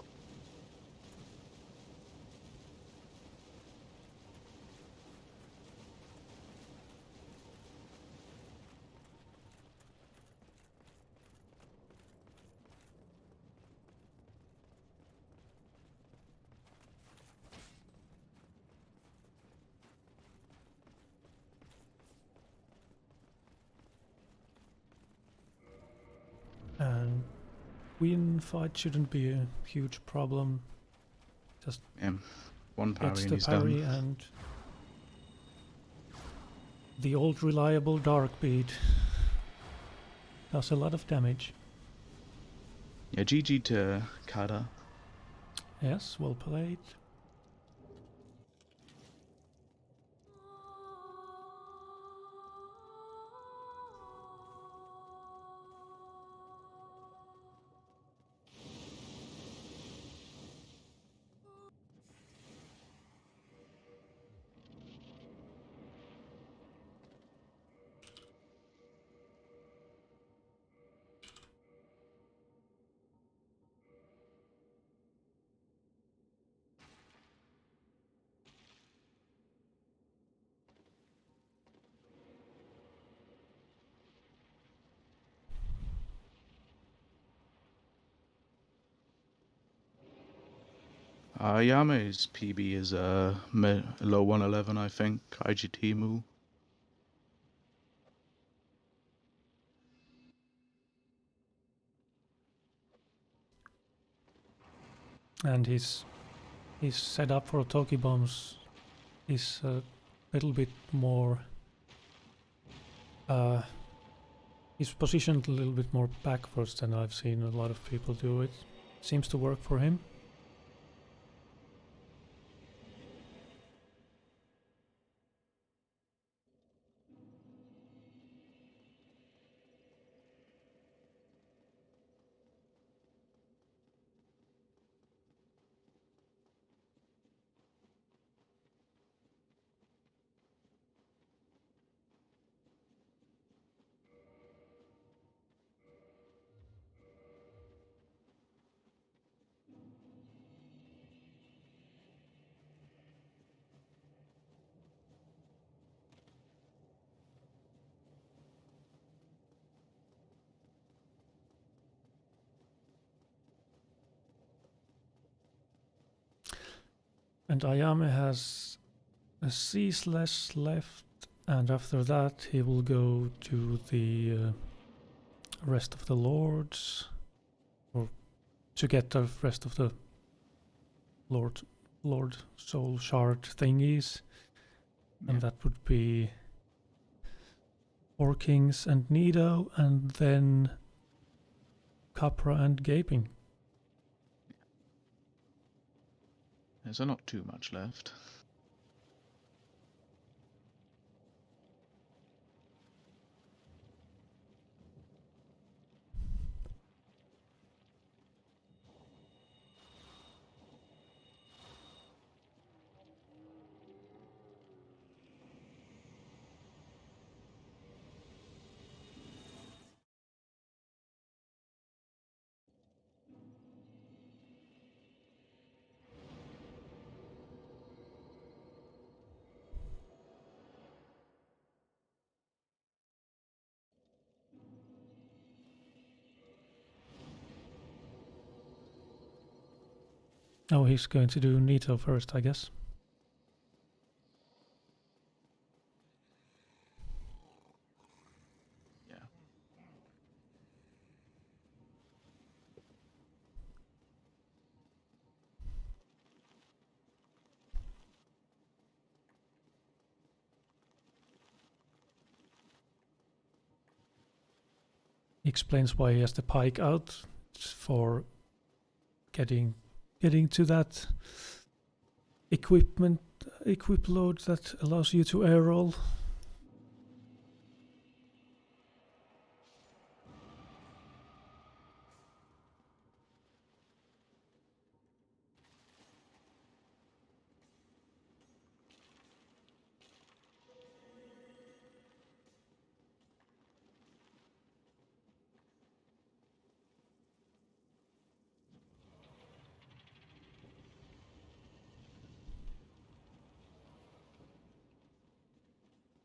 And Gwyn fight shouldn't be a huge problem. Just one parry gets and the he's parry done. and the old reliable dark beat does a lot of damage. Yeah, GG to Kara. Yes, well played. Ayame's PB is low 111, I think. IGT move. And his setup for Toki bombs is a little bit more. He's positioned a little bit more backwards than I've seen a lot of people do it. Seems to work for him. And Ayame has a C// left, and after that he will go to the rest of the lords, or to get the rest of the Lord Soul Shard thingies, and that would be Four Kings and Nido, and then Capra and Gaping. There's not too much left. Oh, he's going to do Nito first, I guess. Yeah. He explains why he has the pike out. It's for getting to that equip load that allows you to air roll.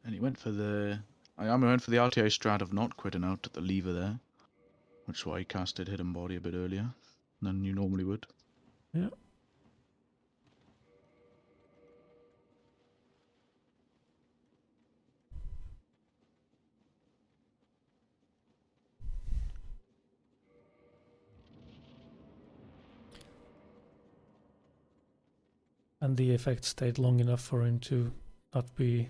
And he went for the... Ayame went for the RTA strat of not quitting out at the lever there. Which is why he casted Hidden Body a bit earlier than you normally would. Yeah. And the effect stayed long enough for him to not be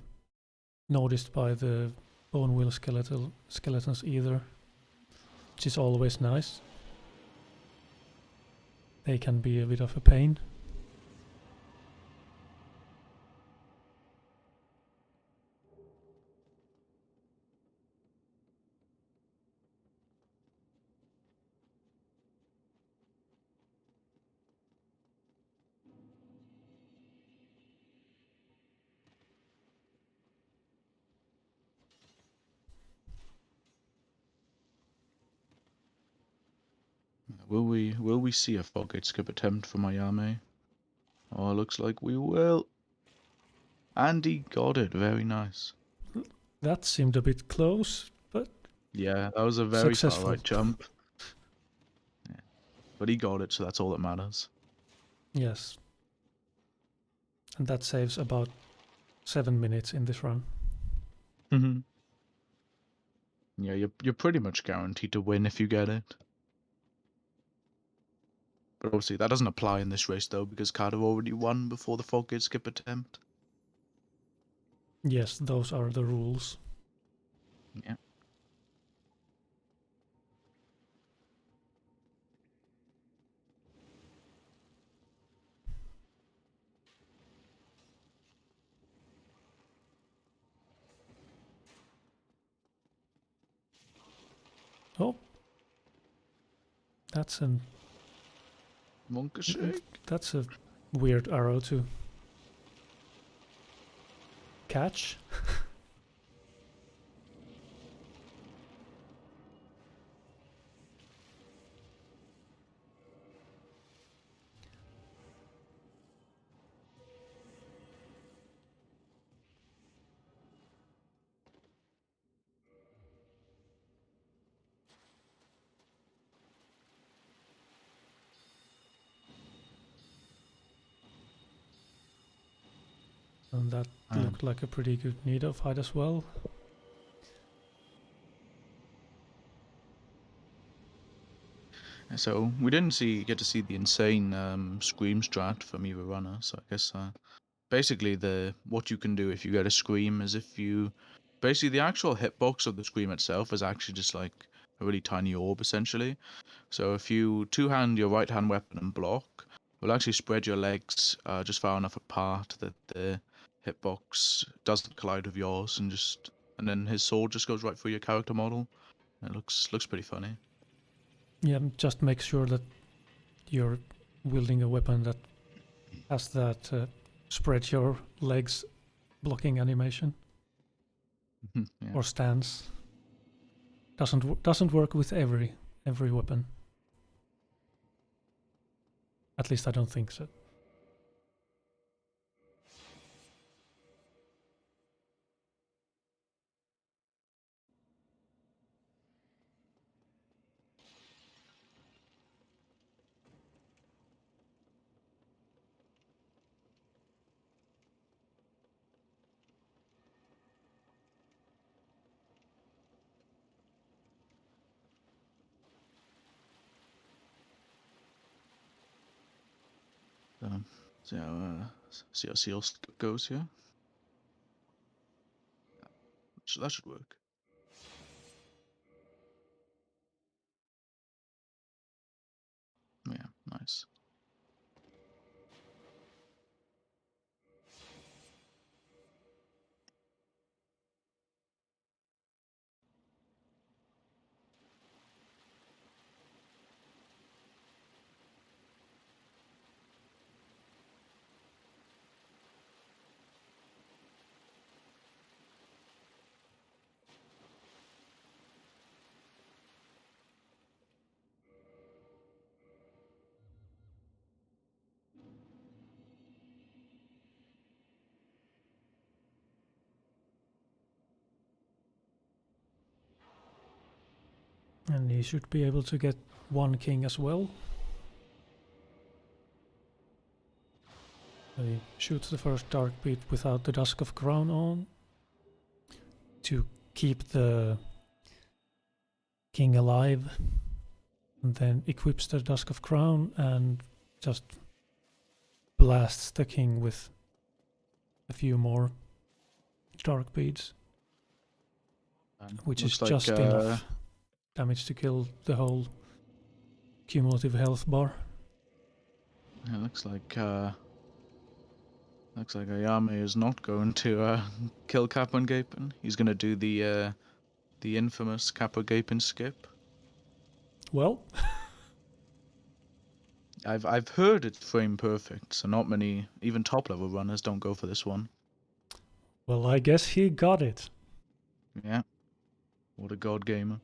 noticed by the bone wheel skeletons either, which is always nice. They can be a bit of a pain. Will we see a Foggate skip attempt from Ayame? Oh, looks like we will. And he got it. Very nice. That seemed a bit close, but Yeah, that was a very far successful. right jump. Yeah. But he got it, so that's all that matters. Yes. And that saves about 7 minutes in this run. Mm-hmm. Yeah, you're pretty much guaranteed to win if you get it. But obviously that doesn't apply in this race though, because Carter already won before the Foggate skip attempt. Yes, those are the rules. Yeah. Oh, that's an Monka shake. that's a weird arrow to catch. And that looked like a pretty good Nido fight as well. So we didn't get to see the insane scream strat from either runner. So I guess basically what you can do if you get a scream is if you basically the actual hitbox of the scream itself is actually just like a really tiny orb essentially. So if you two-hand your right-hand weapon and block, will actually spread your legs just far enough apart that the hitbox doesn't collide with yours, and then his sword just goes right through your character model. It looks pretty funny. Yeah, just make sure that you're wielding a weapon that has that spread your legs blocking animation Yeah. or stance. Doesn't work with every weapon. At least I don't think so. See how seal goes here. So that should work. Yeah, nice. And he should be able to get one king as well. So he shoots the first dark beat without the Dusk of Crown on to keep the king alive, and then equips the Dusk of Crown and just blasts the king with a few more dark beads, which is Looks just enough damage to kill the whole cumulative health bar. Yeah, looks like Ayame is not going to kill Kappa Gapin. He's gonna do the infamous Kappa Gapin skip. Well, I've heard it's frame perfect, so not many, even top level runners, don't go for this one. well, I guess he got it. Yeah, what a god gamer.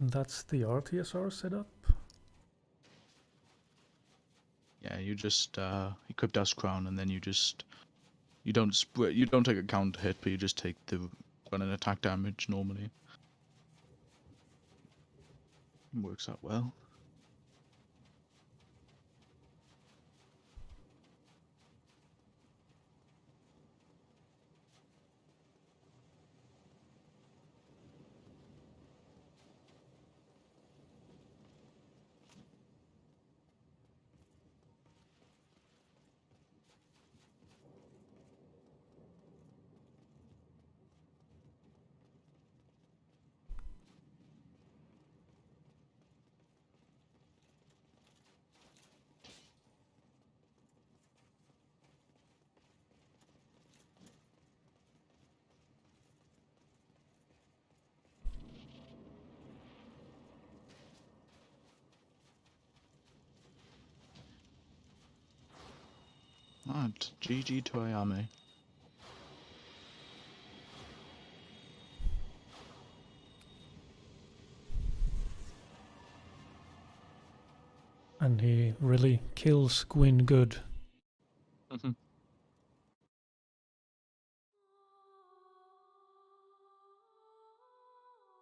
That's the RTSR setup. Yeah, you just equip Dust Crown, and then you don't take a counter hit, but you just take the run and attack damage normally. It works out well. Alright, GG to Ayame. And he really kills Gwyn good.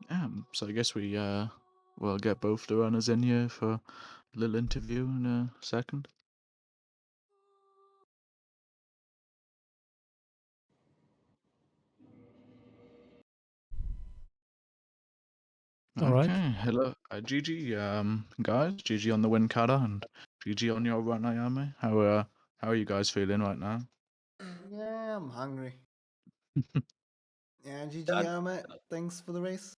Yeah, so I guess we'll get both the runners in here for a little interview in a second. All right. Okay, hello, GG, guys, GG on the win, Kata, and GG on your run, Ayame. How are you guys feeling right now? Yeah, I'm hungry. Yeah, GG, Ahmed. Thanks for the race.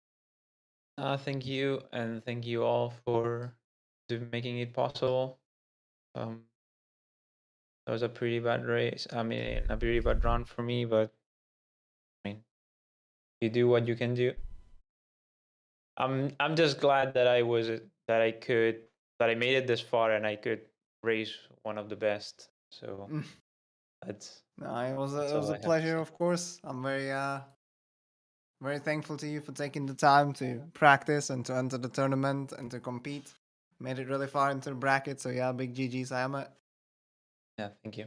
Thank you, and thank you all for making it possible. That was a pretty bad race. I mean, a pretty bad run for me, but I mean, you do what you can do. I'm just glad that I made it this far and I could race one of the best. So that's No, it was all a I have to pleasure, say. of course. I'm very thankful to you for taking the time to practice and to enter the tournament and to compete. Made it really far into the bracket, so yeah, big GG's, Ahmed. Yeah, thank you.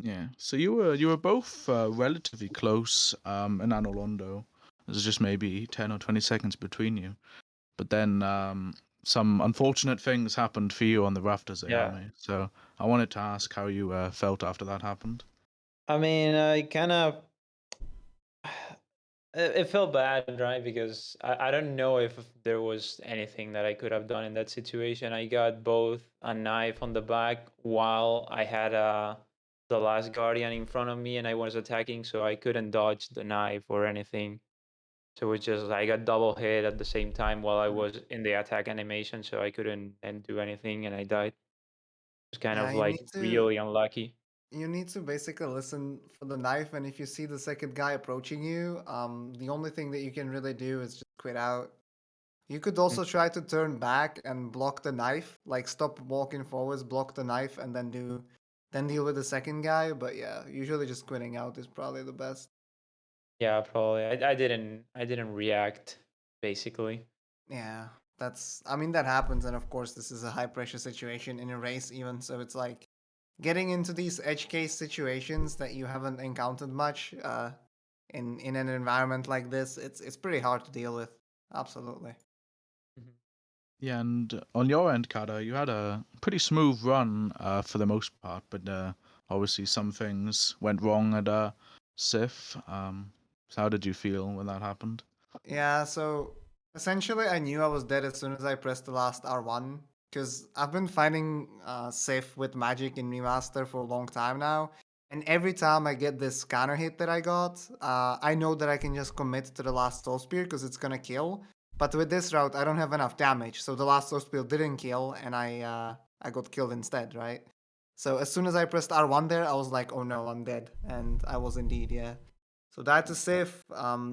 Yeah, so you were both relatively close in Anor Londo. There's just maybe 10 or 20 seconds between you. but then some unfortunate things happened for you on the rafters, Yeah. Ayame. So I wanted to ask how you felt after that happened. I mean, I kind of it felt bad, right? Because I don't know if there was anything that I could have done in that situation. I got both a knife on the back while I had the last guardian in front of me and I was attacking, so I couldn't dodge the knife or anything. So it's just I got double hit at the same time while I was in the attack animation, so I couldn't then do anything and I died. It was kind Yeah, of like really unlucky. you need to basically listen for the knife, and if you see the second guy approaching you, the only thing that you can really do is just quit out. You could also try to turn back and block the knife, like stop walking forwards, block the knife, and then deal with the second guy. But yeah, usually just quitting out is probably the best. Yeah, probably. I didn't react basically. Yeah, I mean, that happens. And of course, this is a high pressure situation in a race, even. So it's like getting into these edge case situations that you haven't encountered much in an environment like this. It's pretty hard to deal with. Absolutely. Mhm. Yeah, and on your end, Kada, you had a pretty smooth run for the most part, but obviously some things went wrong at Sif. So how did you feel when that happened? Yeah, so essentially, I knew I was dead as soon as I pressed the last R1 because I've been fighting safe with magic in remaster for a long time now. And every time I get this counter hit that I got, I know that I can just commit to the last soul spear because it's gonna kill. But with this route, I don't have enough damage, so the last soul spear didn't kill, and I got killed instead, right? So as soon as I pressed R1 there, I was like, oh no, I'm dead, and I was indeed, yeah. So that to save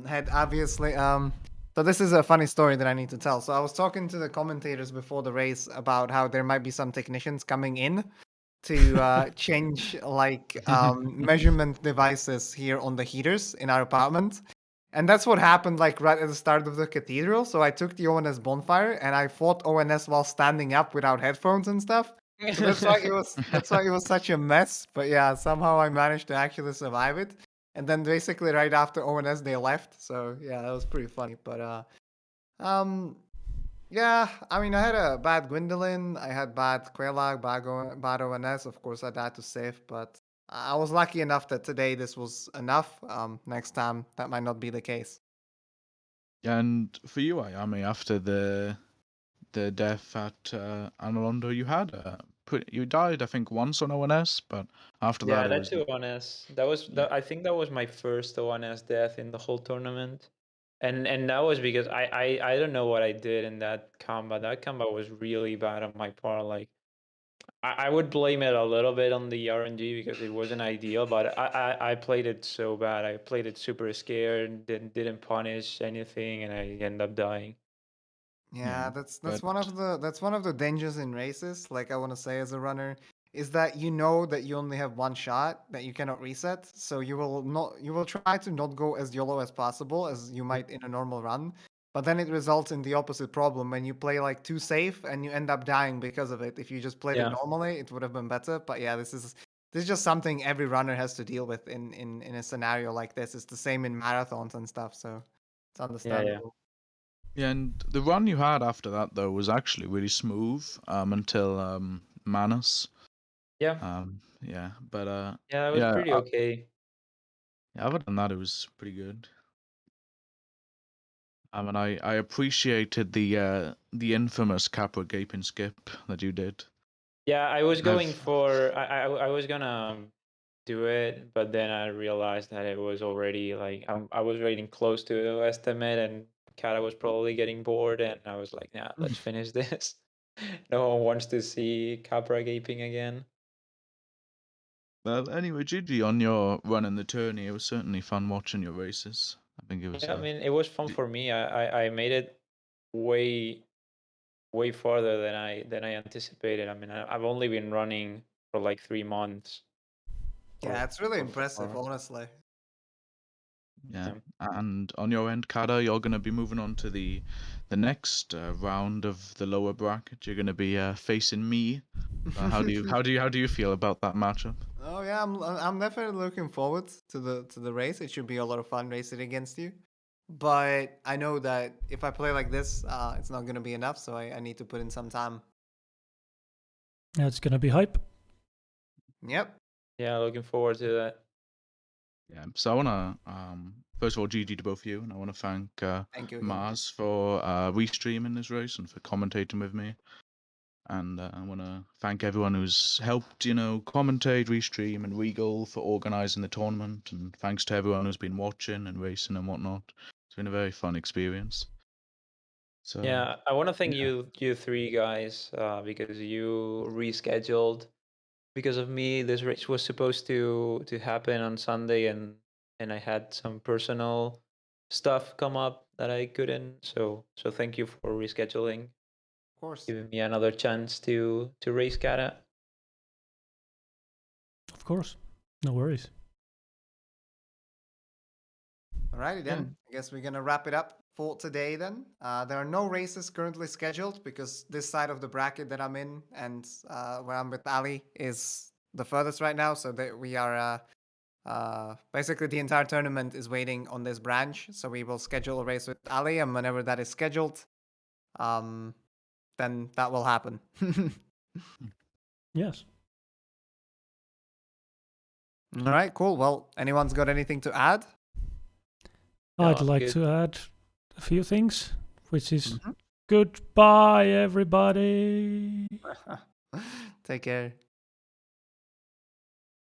had obviously so this is a funny story that I need to tell. So I was talking to the commentators before the race about how there might be some technicians coming in to change like measurement devices here on the heaters in our apartment. And that's what happened like right at the start of the cathedral. So I took the ONS bonfire and I fought ONS while standing up without headphones and stuff. So that's why it was such a mess. But yeah, somehow I managed to actually survive it. And then basically right after ONS they left. So yeah, that was pretty funny. But um yeah, I mean I had a bad Gwendolyn, I had bad Quelaag, bad ONS, of course I died to save, but I was lucky enough that today this was enough. Next time that might not be the case. And for you, Ayame, after the death at Analondo, you had you died, I think, once on ONS, but after that Yeah, it that's was ONS. That was yeah. I think that was my first ONS death in the whole tournament. And that was because I don't know what I did in that combat. That combat was really bad on my part. Like I would blame it a little bit on the RNG because it wasn't ideal, but I played it so bad. I played it super scared, didn't punish anything, and I ended up dying. Yeah, Yeah, that's but one of the dangers in races. Like I want to say as a runner, is that you know that you only have one shot that you cannot reset. So you will try to not go as YOLO as possible as you might in a normal run. But then it results in the opposite problem when you play like too safe and you end up dying because of it. If you just played it Yeah, normally, it would have been better. But yeah, this is just something every runner has to deal with in a scenario like this. It's the same in marathons and stuff. So it's yeah. understandable. yeah, and the run you had after that though was actually really smooth until Manus. Yeah, Yeah, but yeah, it was yeah, pretty okay. yeah, other than that, it was pretty good. And I appreciated the infamous Capra gaping skip that you did. Yeah, I was going I've for I was gonna do it, but then I realized that it was already like I was getting close to the estimate, and Kata was probably getting bored, and I was like, "Yeah, let's finish this." No one wants to see Capra gaping again. Well, anyway, GG on your run in the tourney. It was certainly fun watching your races. I think it was Yeah, I mean, it was fun for me. I made it way way farther than I anticipated. I mean, I've only been running for like 3 months, Yeah, or it's really or impressive, 4. honestly. yeah. Yeah. And on your end, Kada, you're going to be moving on to the next round of the lower bracket. You're going to be facing me. How do you feel about that matchup? Oh yeah, I'm definitely looking forward to the race. It should be a lot of fun racing against you. but I know that if I play like this, it's not gonna be enough. So I need to put in some time. Yeah, it's gonna be hype. Yep. Yeah, looking forward to that. Yeah, so I want to, first of all, GG to both of you, and I want to thank Thank you again. Mars for restreaming this race and for commentating with me. And I want to thank everyone who's helped, commentate, restream, and Regal for organising the tournament. And thanks to everyone who's been watching and racing and whatnot. It's been a very fun experience. So Yeah, I want to thank yeah. you three guys, because you rescheduled. Because of me, this race was supposed to happen on Sunday, and I had some personal stuff come up that I couldn't. So thank you for rescheduling, Of course. giving me another chance to race Kata. Of course. No worries. Alrighty then. I guess we're gonna wrap it up for today then. There are no races currently scheduled because this side of the bracket that I'm in and where I'm with Ali is the furthest right now. So that we are basically the entire tournament is waiting on this branch. So we will schedule a race with Ali, and whenever that is scheduled, then that will happen. Yes. All right, cool. Well, anyone's got anything to add? I'd No, like good. to add a few things, which is Mhm. goodbye, everybody. Take care.